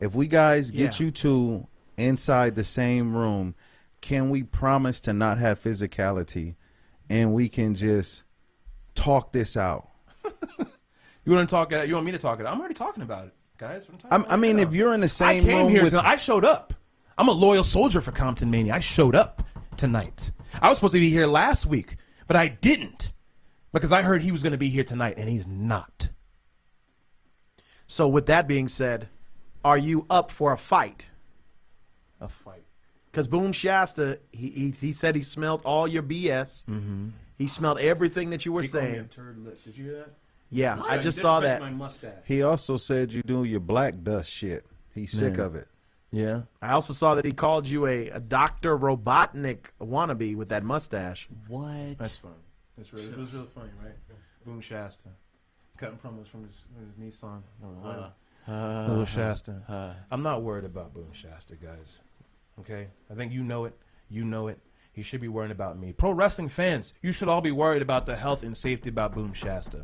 if we guys get you two inside the same room, can we promise to not have physicality and we can just talk this out?
You want to talk? You want me to talk it? I'm already talking about it, guys.
I mean, if you're in the same
I came
room
here
with,
I showed up. I'm a loyal soldier for Comptonmania. I showed up tonight. I was supposed to be here last week, but I didn't because I heard he was going to be here tonight, and he's not.
So with that being said, are you up for a fight?
A fight.
Because Boom Shasta, he said he smelled all your BS. Mm-hmm. He smelled everything that you were saying.
Did you hear that?
Yeah, I just saw that.
My mustache.
he also said you do your black dust shit. He's sick of it.
Yeah.
I also saw that he called you a Dr. Robotnik wannabe with that mustache.
What?
That's funny. It was really funny, right? Boom Shasta. Cutting promos from his Nissan. Little Shasta. I'm not worried about Boom Shasta, guys. Okay? I think you know it. You know it. He should be worrying about me. Pro wrestling fans, you should all be worried about the health and safety about Boom Shasta.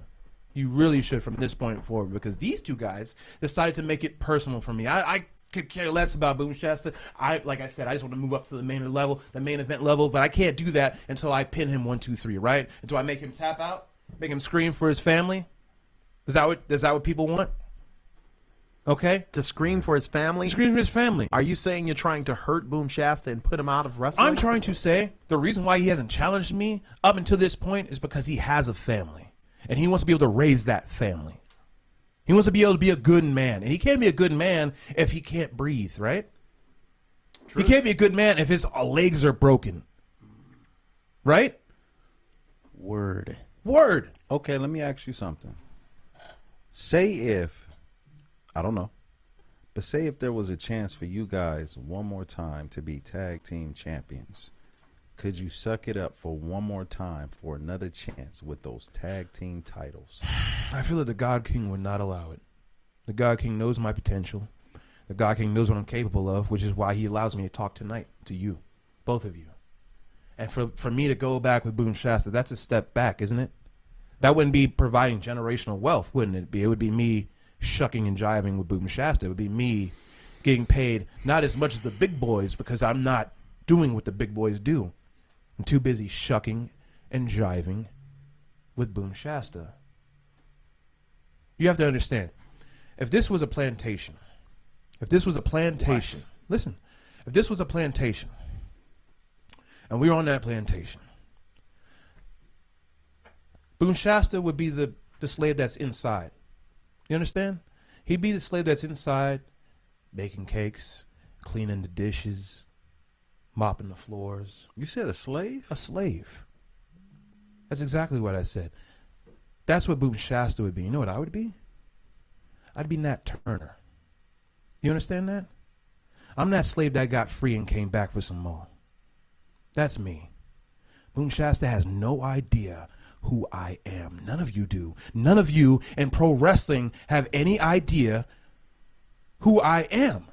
You really should from this point forward because these two guys decided to make it personal for me. I could care less about Boom Shasta. Like I said, I just want to move up to the main event level, but I can't do that until I pin him 1, 2, 3, right? Until I make him tap out, make him scream for his family. Is that what people want? Okay?
To scream for his family?
Scream for his family.
Are you saying you're trying to hurt Boom Shasta and put him out of wrestling?
I'm trying to say the reason why he hasn't challenged me up until this point is because he has a family. And he wants to be able to raise that family. He wants to be able to be a good man. And he can't be a good man if he can't breathe, right? Truth. He can't be a good man if his legs are broken. Right?
Word.
Okay, let me ask you something. Say if, I don't know, but say if there was a chance for you guys one more time to be tag team champions, could you suck it up for one more time for another chance with those tag team titles?
I feel that the God King would not allow it. The God King knows my potential. The God King knows what I'm capable of, which is why he allows me to talk tonight to you, both of you. And for me to go back with Boom Shasta, that's a step back, isn't it? That wouldn't be providing generational wealth, wouldn't it be? It would be me shucking and jiving with Boom Shasta. It would be me getting paid not as much as the big boys because I'm not doing what the big boys do. I'm too busy shucking and jiving with Boom Shasta. You have to understand, if this was a plantation, listen, if this was a plantation, and we were on that plantation, Boone Shasta would be the slave that's inside. You understand? He'd be the slave that's inside, baking cakes, cleaning the dishes, mopping the floors.
You said a slave?
A slave. That's exactly what I said. That's what Boone Shasta would be. You know what I would be? I'd be Nat Turner. You understand that? I'm that slave that got free and came back for some more. That's me. Boone Shasta has no idea who I am. None of you do. None of you in pro wrestling have any idea who I am.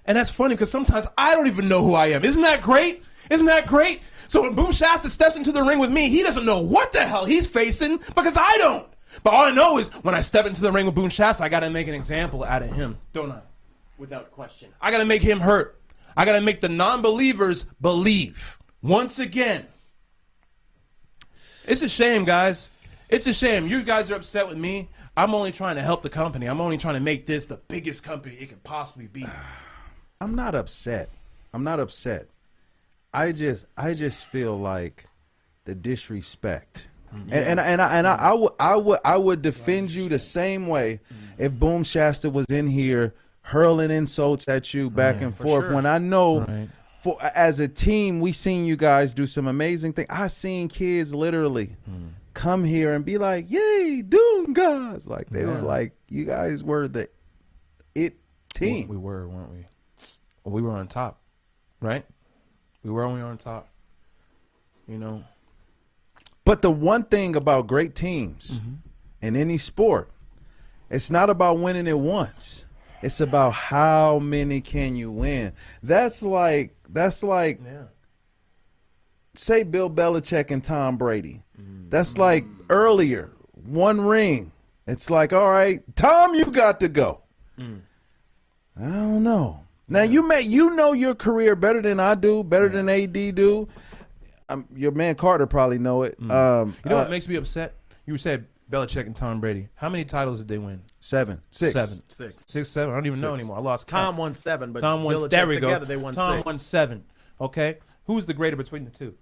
And that's funny because sometimes I don't even know who I am. Isn't that great? Isn't that great? So when Boone Shasta steps into the ring with me, he doesn't know what the hell he's facing because I don't. But all I know is when I step into the ring with Boone Shasta, I got to make an example out of him, don't I?
Without question.
I got to make him hurt. I got to make the non-believers believe. Once again. It's a shame, guys. It's a shame. You guys are upset with me. I'm only trying to help the company. I'm only trying to make this the biggest company it could possibly be.
I'm not upset. I'm not upset. I just feel like the disrespect. And I would defend you the same way if Boom Shasta was in here hurling insults at you back and forth.
sure.
When I know for as a team we seen you guys do some amazing things. I seen kids literally come here and be like, "Yay, Doom guys!" Like they were like, you guys were the it team.
We were, weren't we? Well, we were on top, right? We were only on top. You know.
But the one thing about great teams in any sport, it's not about winning it once. It's about how many can you win. That's like say Bill Belichick and Tom Brady. That's like earlier, one ring. It's like, all right, Tom, you got to go. I don't know. Now you know your career better than I do, better than AD do. Your man Carter probably know it.
You know what makes me upset? You said Belichick and Tom Brady. How many titles did they win?
7. 6.
7. I don't even know anymore. I lost count.
Tom won 7, but
Tom won.
Belichick
There we
together
go.
they won
Tom
6.
won 7. Okay, who's the greater between the two?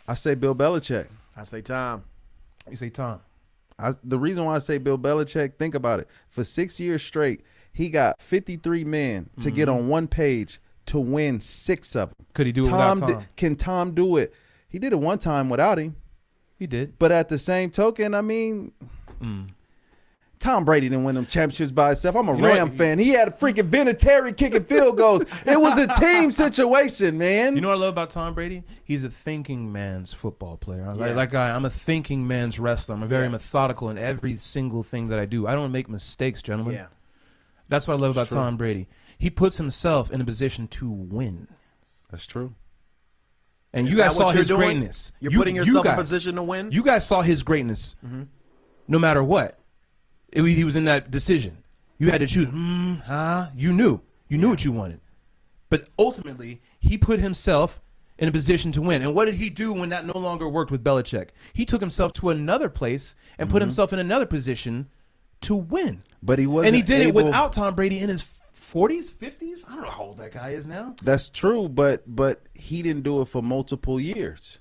I say Bill Belichick.
I say Tom.
You say Tom.
The reason why I say Bill Belichick, think about it. For 6 years straight, he got 53 men to get on one page to win 6 of them.
Could he do it without Tom?
Can Tom do it? He did it one time without him.
He did.
But at the same token, I mean, Tom Brady didn't win them championships by himself. I'm a Ram fan. He had a freaking Vinatieri kicking field goals. It was a team situation, man.
You know what I love about Tom Brady? He's a thinking man's football player. I'm a thinking man's wrestler. I'm very methodical in every single thing that I do. I don't make mistakes, gentlemen.
Yeah.
That's what I love about Tom Brady. He puts himself in a position to win.
That's true.
And
Is
you guys
that what
saw
you're
his
doing?
greatness.
You're
You-
putting
you
yourself in
guys-
position to win?
You guys saw his greatness no matter what. He was in that decision. You had to choose. You knew. You knew what you wanted. But ultimately, he put himself in a position to win. And what did he do when that no longer worked with Belichick? He took himself to another place and put himself in another position to win.
But he wasn't
And he did it
able-
without Tom Brady in his 40s, 50s? I don't know how old that guy is now.
That's true, but he didn't do it for multiple years.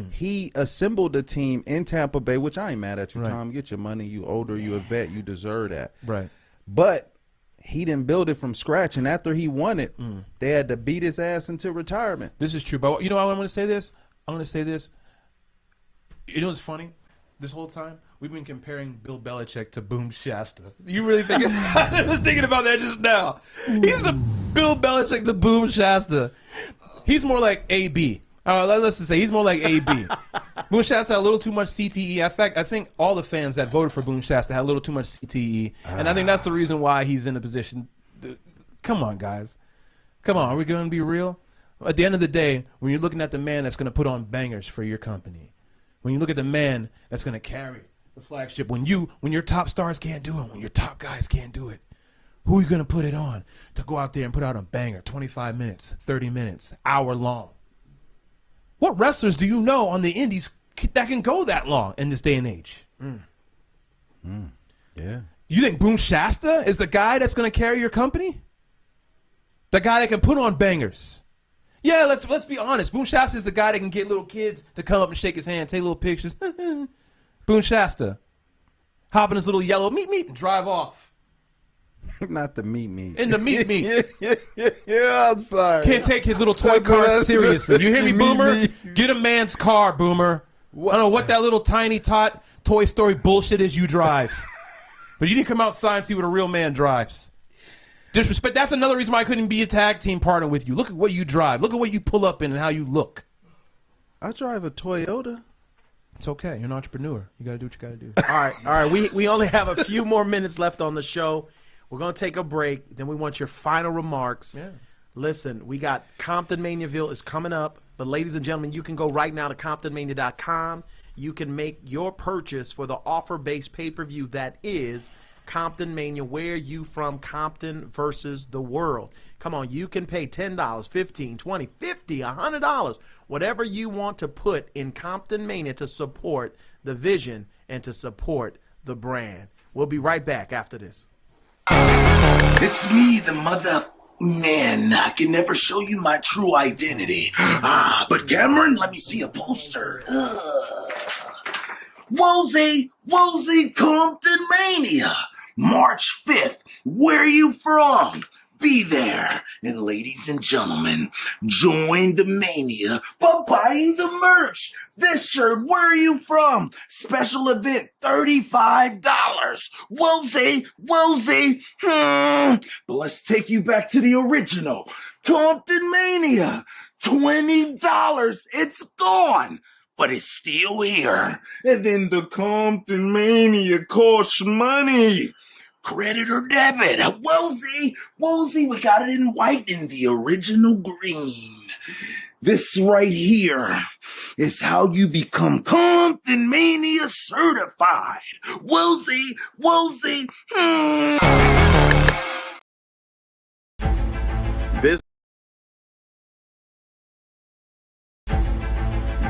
He assembled a team in Tampa Bay, which I ain't mad at you,
Right.
Tom. Get your money. You older, you a vet, you deserve that.
Right.
But he didn't build it from scratch, and after he won it, they had to beat his ass into retirement.
This is true. But you know how I'm going to say this? I'm going to say this. You know what's funny? This whole time, we've been comparing Bill Belichick to Boom Shasta. You really think I was thinking about that just now. He's a Bill Belichick to Boom Shasta. He's more like AB. Let's just say he's more like AB. Boom Shasta had a little too much CTE. In fact, I think all the fans that voted for Boom Shasta had a little too much CTE. And I think that's the reason why he's in the position. Come on, guys. Come on. Are we going to be real? At the end of the day, when you're looking at the man that's going to put on bangers for your company, when you look at the man that's going to carry the flagship, when your top stars can't do it, when your top guys can't do it, who are you going to put it on to go out there and put out a banger, 25 minutes, 30 minutes, hour long? What wrestlers do you know on the indies that can go that long in this day and age?
Yeah.
You think Boom Shasta is the guy that's going to carry your company? The guy that can put on bangers? Yeah, let's be honest. Boom Shasta is the guy that can get little kids to come up and shake his hand, take little pictures. Boone Shasta. Hop in his little yellow meet and drive off.
Not the meat.
In the meat.
Yeah, I'm sorry.
Can't take his little toy car seriously. You hear me, Boomer? Get a man's car, Boomer. I don't know what that little tiny tot Toy Story bullshit is you drive. But you need to come outside and see what a real man drives. Disrespect. That's another reason why I couldn't be a tag team partner with you. Look at what you drive. Look at what you pull up in and how you look.
I drive a Toyota.
It's okay. You're an entrepreneur. You got to do what you got to do.
All right. We only have a few more minutes left on the show. We're going to take a break. Then we want your final remarks.
Yeah.
Listen, we got Compton Maniaville is coming up. But ladies and gentlemen, you can go right now to ComptonMania.com. You can make your purchase for the offer-based pay-per-view that is Compton Mania. Where you from? Compton versus the world. Come on, you can pay $10, $15, $20, $50, $100, whatever you want to put in Compton Mania to support the vision and to support the brand. We'll be right back after this.
It's me, the mother man. I can never show you my true identity. But Cameron, let me see a poster. Woolsey, Comptonmania, March 5th. Where are you from? Be there. And ladies and gentlemen, join the mania by buying the merch. This shirt, where are you from? Special event, $35. Woolsey. But let's take you back to the original. Comptonmania, $20. It's gone. But it's still here. And then the Comptonmania costs money. Credit or debit? Woolsey, we got it in white in the original green. This right here is how you become Comptonmania certified. Woolsey.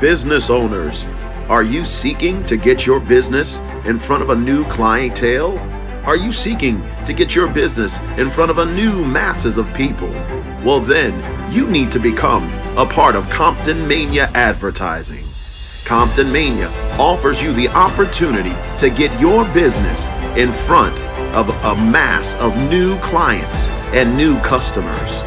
Business owners, are you seeking to get your business in front of a new clientele? Are you seeking to get your business in front of a new masses of people? Well then, you need to become a part of Comptonmania advertising. Comptonmania offers you the opportunity to get your business in front of a mass of new clients and new customers.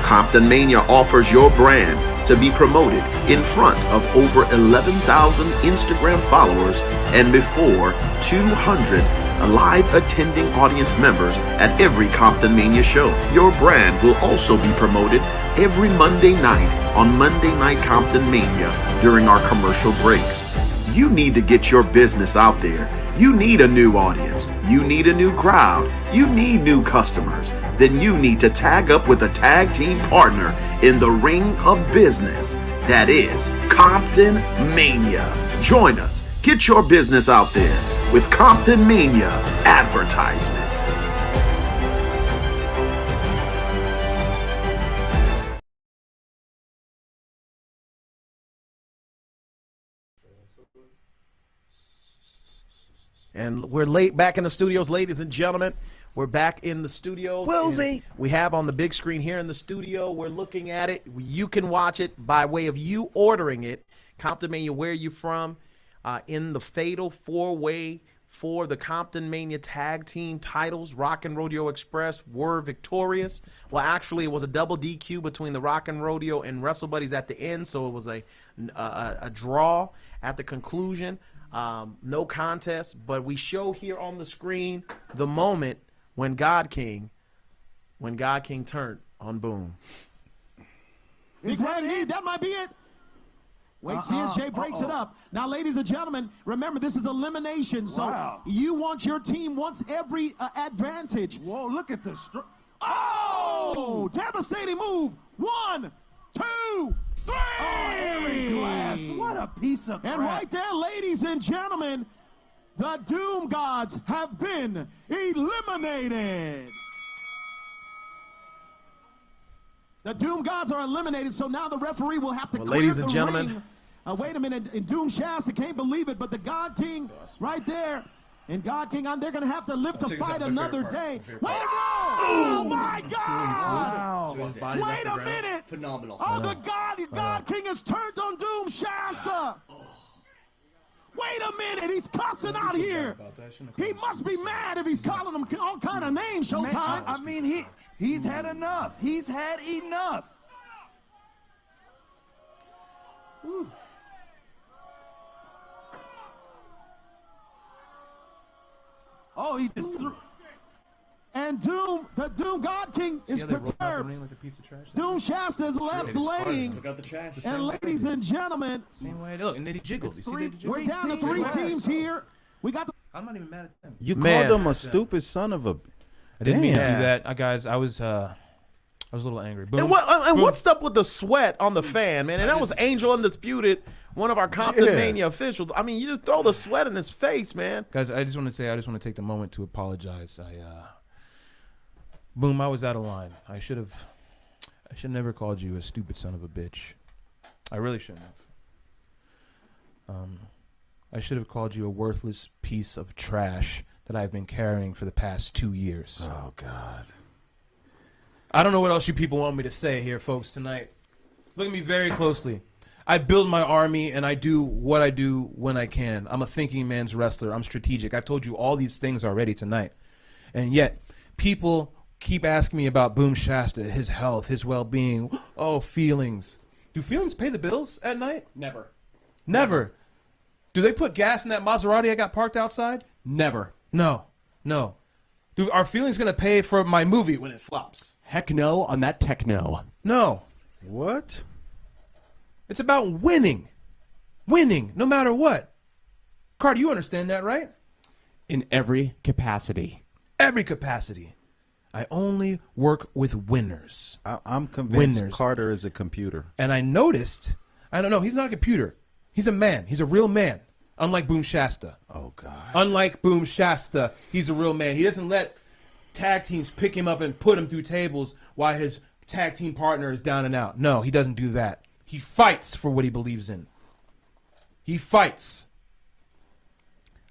Comptonmania offers your brand to be promoted in front of over 11,000 Instagram followers and before 200 live attending audience members at every Comptonmania show. Your brand will also be promoted every Monday night on Monday Night Comptonmania during our commercial breaks. You need to get your business out there. You need a new audience. You need a new crowd. You need new customers. Then you need to tag up with a tag team partner in the ring of business. That is Comptonmania. Join us. Get your business out there with Comptonmania advertisement.
And we're back in the studios, ladies and gentlemen. We're back in the studios.
Woolsey.
We have on the big screen here in the studio. We're looking at it. You can watch it by way of you ordering it. Comptonmania, where are you from? In the fatal four-way for the Comptonmania tag team titles, Rock and Rodeo Express were victorious. Well, actually, it was a double DQ between the Rock and Rodeo and Wrestle Buddies at the end, so it was a draw at the conclusion. No contest, but we show here on the screen the moment when God King turned on Boom.
That might be it. Wait, CSJ breaks it up. Now, ladies and gentlemen, remember, this is elimination, so you want your team wants every advantage.
Whoa, look at this.
Oh, devastating move. 1, 2, 3.
Oh, Eric Glass. What a piece of crap.
And right there, ladies and gentlemen, the Doom Gods have been eliminated. The Doom Gods are eliminated, so now the referee will have to clear
ladies
the
and gentlemen.
ring. Wait a minute, in Doom Shasta, can't believe it, but the God King right there, and God King, they're going to have to live to fight another day. Way to go! Oh, my God!
Wow.
Wait a minute!
Phenomenal.
Oh, the God King has turned on Doom Shasta! Wait a minute, he's cussing out here. He must be mad if he's calling him all kind of names, Showtime.
I mean, he's had enough. He's had enough.
Whew. Oh, he just threw. And Doom, the Doom God King is perturbed. Doom Shasta is left laying.
Took out the trash.
And ladies and gentlemen,
Same way. Look, and then he jiggled. You see that he jiggled?
we're down to 3 teams here. We got the.
I'm not even mad at them.
You
Man.
called him a stupid son of a.
I didn't mean to
Damn.
do that, guys. I was a little angry. Boom.
And what's up with the sweat on the fan, man? And that was Angel Undisputed, one of our Comptonmania officials. I mean, you just throw the sweat in his face, man.
Guys, I just want to take the moment to apologize. Boom, I was out of line. I should never called you a stupid son of a bitch. I really shouldn't have. I should have called you a worthless piece of trash that I've been carrying for the past 2 years.
Oh God.
I don't know what else you people want me to say here, folks, tonight. Look at me very closely. I build my army, and I do what I do when I can. I'm a thinking man's wrestler. I'm strategic. I've told you all these things already tonight. And yet, people keep asking me about Boom Shasta, his health, his well-being. Oh, feelings. Do feelings pay the bills at night?
Never.
Never. Do they put gas in that Maserati I got parked outside?
Never.
No. Are feelings going to pay for my movie when it flops?
Heck no on that techno.
No.
What?
It's about winning. Winning, no matter what. Carter, you understand that, right?
In every capacity.
Every capacity. I only work with winners.
I'm convinced
Winners.
Carter is a computer.
And I noticed, I don't know, he's not a computer. He's a man. He's a real man. Unlike Boom Shasta.
Oh, God.
Unlike Boom Shasta, he's a real man. He doesn't let tag teams pick him up and put him through tables while his tag team partner is down and out. No, he doesn't do that. He fights for what he believes in. He fights.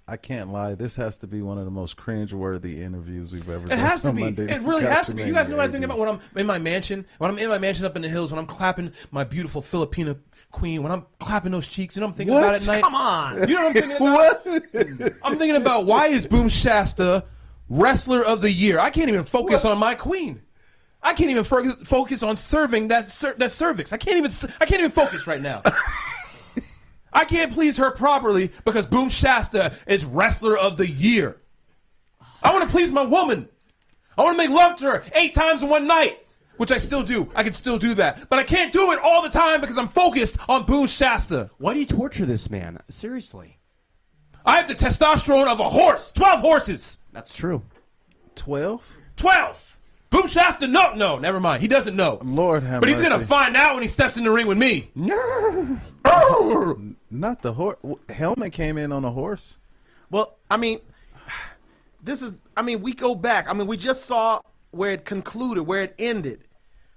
I can't lie. This has to be one of the most cringe-worthy interviews we've ever
It
done.
has to
on
be.
Monday
It really has to be. You guys know what I think
AD.
about when I'm in my mansion? When I'm in my mansion up in the hills, when I'm clapping my beautiful Filipina queen, when I'm clapping those cheeks, you know what I'm thinking about at night?
Come on.
You know what I'm thinking about? What? I'm thinking about why is Boom Shasta Wrestler of the Year? I can't even focus on my queen. I can't even focus on serving that cervix. I can't even focus right now. I can't please her properly because Boom Shasta is Wrestler of the Year. I want to please my woman. I want to make love to her 8 times in one night, which I still do. I can still do that. But I can't do it all the time because I'm focused on Boom Shasta.
Why do you torture this man? Seriously.
I have the testosterone of a horse. 12 horses.
That's true.
12?
12. Boom Shasta, no, never mind. He doesn't know.
Lord have
But he's
mercy.
going to find out when he steps in the ring with me.
No.
Not the horse. Helmet came in on a horse.
Well, I mean, we go back. I mean, we just saw where it concluded, where it ended.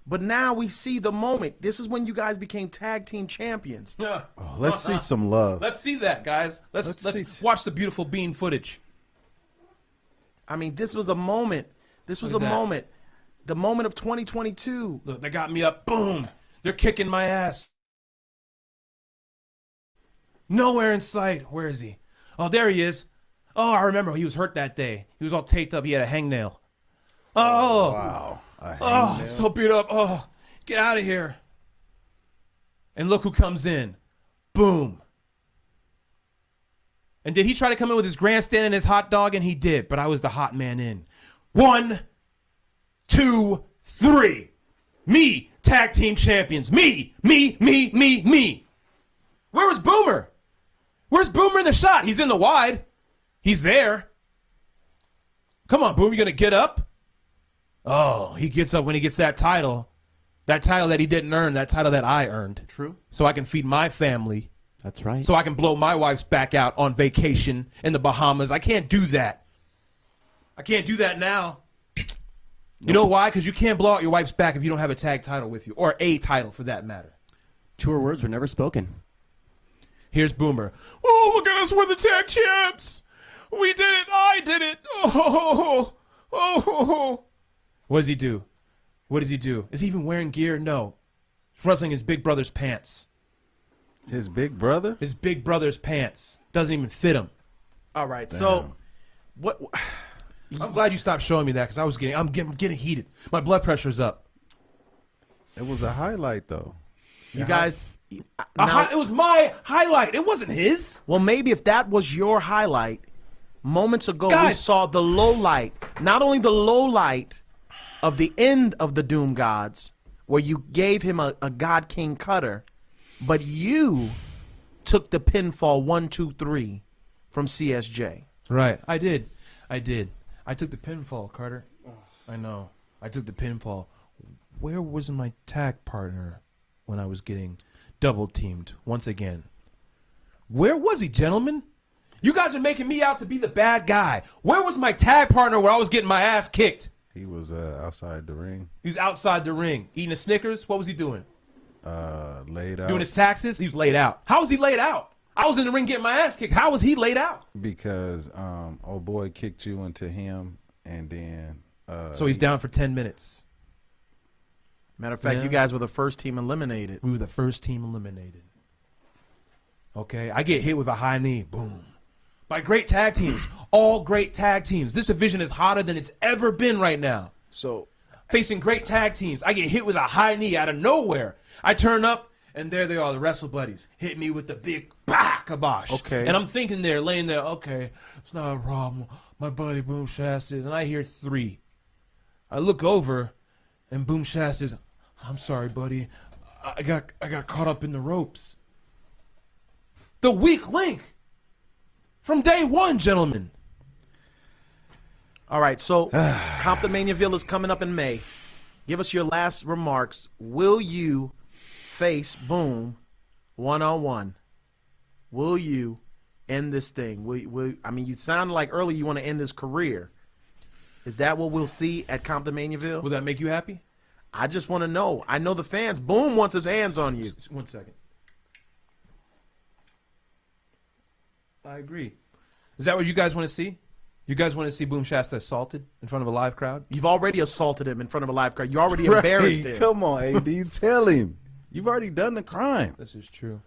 But now we see the moment. This is when you guys became tag team champions.
Yeah.
Oh, let's see some love.
Let's see that, guys. Let's watch the beautiful bean footage.
I mean, this was a moment. This was
Look
a
at that.
moment. The moment of 2022.
Look, they got me up. Boom. They're kicking my ass. Nowhere in sight. Where is he? Oh, there he is. Oh, I remember. He was hurt that day. He was all taped up. He had a hangnail. Oh.
Wow.
Oh, so beat up. Oh, get out of here. And look who comes in. Boom. And did he try to come in with his grandstand and his hot dog? And he did, but I was the hot man in. 1, 2, 3. Me, tag team champions. Me. Where was Boomer? Where's Boomer in the shot? He's in the wide. He's there. Come on, Boomer, you gonna get up? Oh, he gets up when he gets that title. That title that he didn't earn, that title that I earned.
True.
So I can feed my family.
That's right.
So I can blow my wife's back out on vacation in the Bahamas. I can't do that. I can't do that now. You know why? Because you can't blow out your wife's back if you don't have a tag title with you, or a title for that matter.
Truer words were never spoken.
Here's Boomer. Oh, look at us. We're the tag champs. We did it. I did it. Oh. What does he do? What does he do? Is he even wearing gear? No. He's wrestling his big brother's pants.
His big brother?
His big brother's pants. Doesn't even fit him.
All right,
Damn.
so what?
I'm glad you stopped showing me that because I'm getting heated. My blood pressure's up.
It was a highlight, though.
You guys,
It was my highlight. It wasn't his.
well, maybe if that was your highlight, moments ago we
Guys.
saw the low light. Not only the low light of the end of the Doom Gods, where you gave him a God King cutter, but you took the pinfall 1, 2, 3 from CSJ.
Right. I did. I took the pinfall, Carter. I know. I took the pinfall. Where was my tag partner when I was getting double teamed once again? Where was he, gentlemen? You guys are making me out to be the bad guy. Where was my tag partner where I was getting my ass kicked?
He was outside the ring.
He was outside the ring. Eating a Snickers? What was he doing?
Laid out.
Doing his taxes? He was laid out. How was he laid out? I was in the ring getting my ass kicked. How was he laid out?
Because old boy kicked you into him, and then...
So he's down for 10 minutes.
Matter of fact,
Yeah.
you guys were the first team eliminated.
We were the first team eliminated. Okay, I get hit with a high knee. Boom. By great tag teams. All great tag teams. This division is hotter than it's ever been right now.
So,
Facing great tag teams. I get hit with a high knee out of nowhere. I turn up, and there they are, the Wrestle Buddies. Hit me with the big bah, kibosh.
Okay.
And I'm thinking there, laying there, okay, it's not a problem. My buddy Boom Shasta is, and I hear 3. I look over, and Boom Shasta is, I'm sorry, buddy. I got caught up in the ropes. The weak link. From day one, gentlemen.
All right, so Comptonmania is coming up in May. Give us your last remarks. Will you face Boom one-on-one? Will you end this thing? I mean, you sounded like earlier you want to end his career. Is that what we'll see at Comptonmania?
Will that make you happy?
I just want to know. I know the fans. Boom wants his hands on you.
1 second. I agree. Is that what you guys want to see? You guys want to see Boom Shasta assaulted in front of a live crowd?
You've already assaulted him in front of a live crowd. You already embarrassed him.
Come on, AD, tell him. You've already done the crime.
This is true.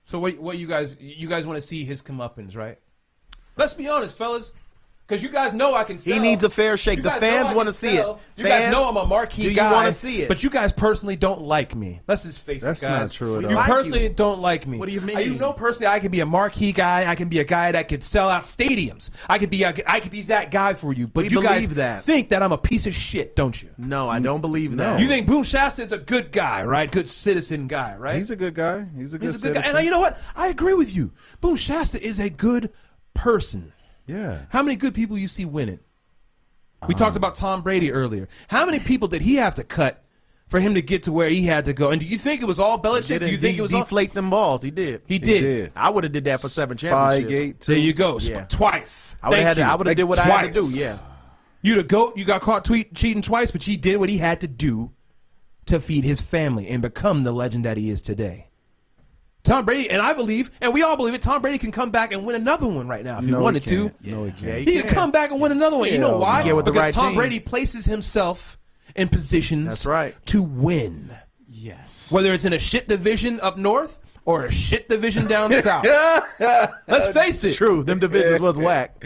So what you guys want to see his comeuppance, right? Let's be honest, fellas. Because you guys know I can sell.
He needs a fair shake.
You
The
guys know
fans
I
want
can
to see it.
sell. You
Fans,
guys know I'm a marquee
do you
guy.
want to see it?
But you guys personally don't like me. Let's just face
That's
it, guys.
not true at all.
You
like
personally
you.
don't like me.
What do you mean?
You know personally I can be a marquee guy. I can be a guy that could sell out stadiums. I could be that guy for you. But
We
you guys
believe that.
think that I'm a piece of shit, don't you?
No, I don't believe that.
You think Boom Shasta is a good guy, right? Good citizen guy, right?
He's a good guy. He's a good citizen.
And you know what? I agree with you. Boom Shasta is a good person.
Yeah.
How many good people you see winning? We talked about Tom Brady earlier. How many people did he have to cut for him to get to where he had to go? And do you think it was all Belichick? Do you think it was all...
deflate them balls? He did.
He did.
I would have did that for 7 championships.
Spygate, too.
There you go.
Yeah.
Twice.
I would have did what I had to do.
Twice.
Yeah.
You the GOAT. You got caught cheating twice, but he did what he had to do to feed his family and become the legend that he is today. Tom Brady, and I believe, and we all believe it, Tom Brady can come back and win another one right now if he wanted to.
No, he can't.
Yeah,
He can come back and win another one. You know why?
Get with the
Because
right
Tom
team.
Brady places himself in positions
That's right.
to win.
Yes.
Whether it's in a shit division up north or a shit division down south. Let's face it.
It's true. Them divisions was whack.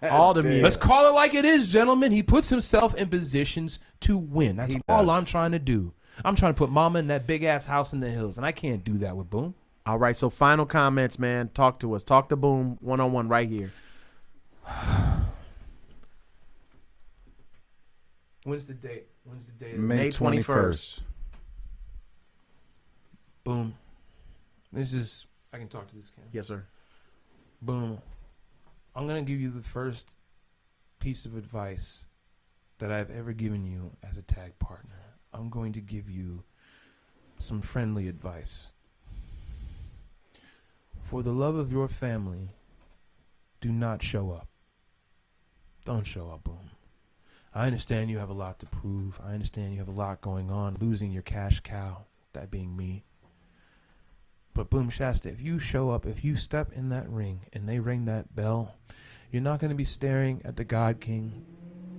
All them years.
Let's call it like it is, gentlemen. He puts himself in positions to win. That's all I'm trying to do. I'm trying to put mama in that big-ass house in the hills, and I can't do that with Boom.
All right, so final comments, man. Talk to us. Talk to Boom one-on-one right here.
When's the date?
May 21st.
Boom. This is... I can talk to this camera.
Yes, sir.
Boom. I'm going to give you the first piece of advice that I've ever given you as a tag partner. I'm going to give you some friendly advice. For the love of your family, do not show up. Don't show up, Boom. I understand you have a lot to prove. I understand you have a lot going on, losing your cash cow, that being me. But Boom Shasta, if you show up, if you step in that ring and they ring that bell, you're not going to be staring at the God King.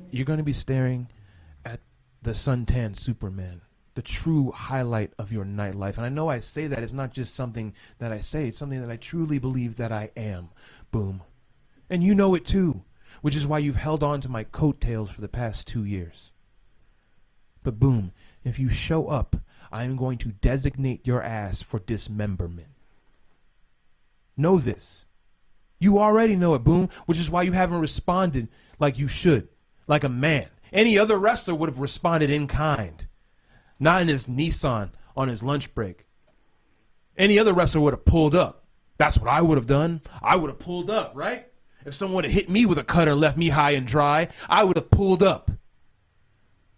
You're going to be staring at the suntan Superman, the true highlight of your nightlife. And I know I say that, it's not just something that I say, it's something that I truly believe that I am. Boom. And you know it too, which is why you've held on to my coattails for the past 2 years. But Boom, if you show up, I am going to designate your ass for dismemberment. Know this. You already know it, Boom, which is why you haven't responded like you should, like a man. Any other wrestler would have responded in kind, not in his Nissan on his lunch break. Any other wrestler would have pulled up. That's what I would have done. I would have pulled up, right? If someone would have hit me with a cutter and left me high and dry, I would have pulled up.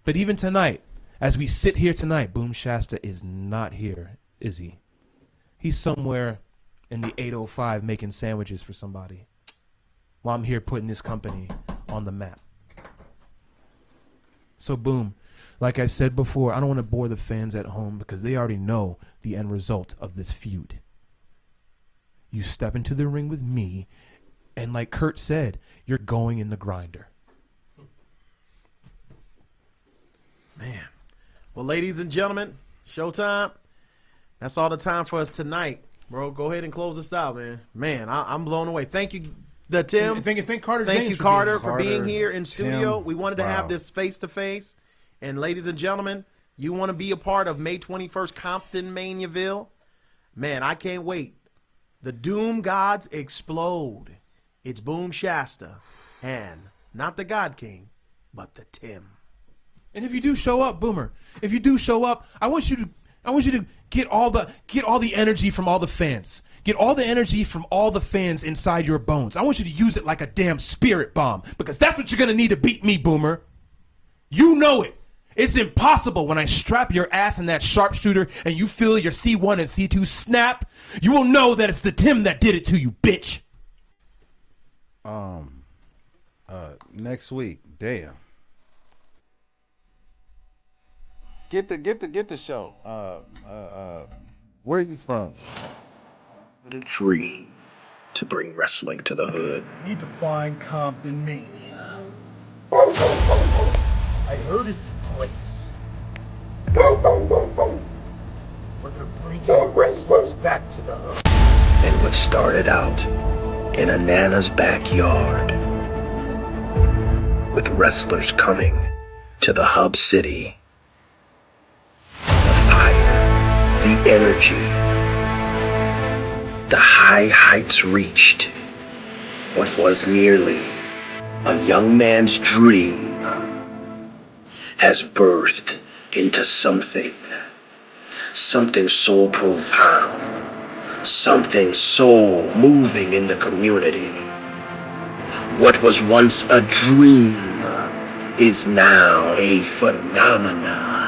But even tonight, as we sit here tonight, Boom Shasta is not here, is he? He's somewhere in the 805 making sandwiches for somebody while I'm here putting this company on the map. So Boom, like I said before, I don't want to bore the fans at home because they already know the end result of this feud. You step into the ring with me, and like Kurt said, you're going in the grinder.
Man. Well, ladies and gentlemen, showtime. That's all the time for us tonight. Bro, go ahead and close us out, man. Man, I'm blown away. Thank you, Tim.
Thank Carter.
Thank
James
you, Carter, for being
Carter,
here in studio.
Tim.
We wanted to
Wow.
have this face-to-face. And ladies and gentlemen, you want to be a part of May 21st, Comptonmaniaville? Man, I can't wait. The Doom Gods explode. It's Boom Shasta. And not the God King, but the Tim.
And if you do show up, Boomer, if you do show up, I want you to get all the energy from all the fans. Get all the energy from all the fans inside your bones. I want you to use it like a damn spirit bomb, because that's what you're gonna need to beat me, Boomer. You know it. It's impossible when I strap your ass in that sharpshooter and you feel your C1 and C2 snap. You will know that it's the Tim that did it to you, bitch.
Next week, damn. Get the show. Where are you from?
A dream to bring wrestling to the hood.
Need to find Comptonmania. I heard it's a place where they're bringing wrestlers back to the hood.
And what started out in a Nana's backyard, with wrestlers coming to the hub city. The fire, the energy, the high heights reached. What was merely a young man's dream has birthed into something so profound, something so moving in the community. What was once a dream is now a phenomenon.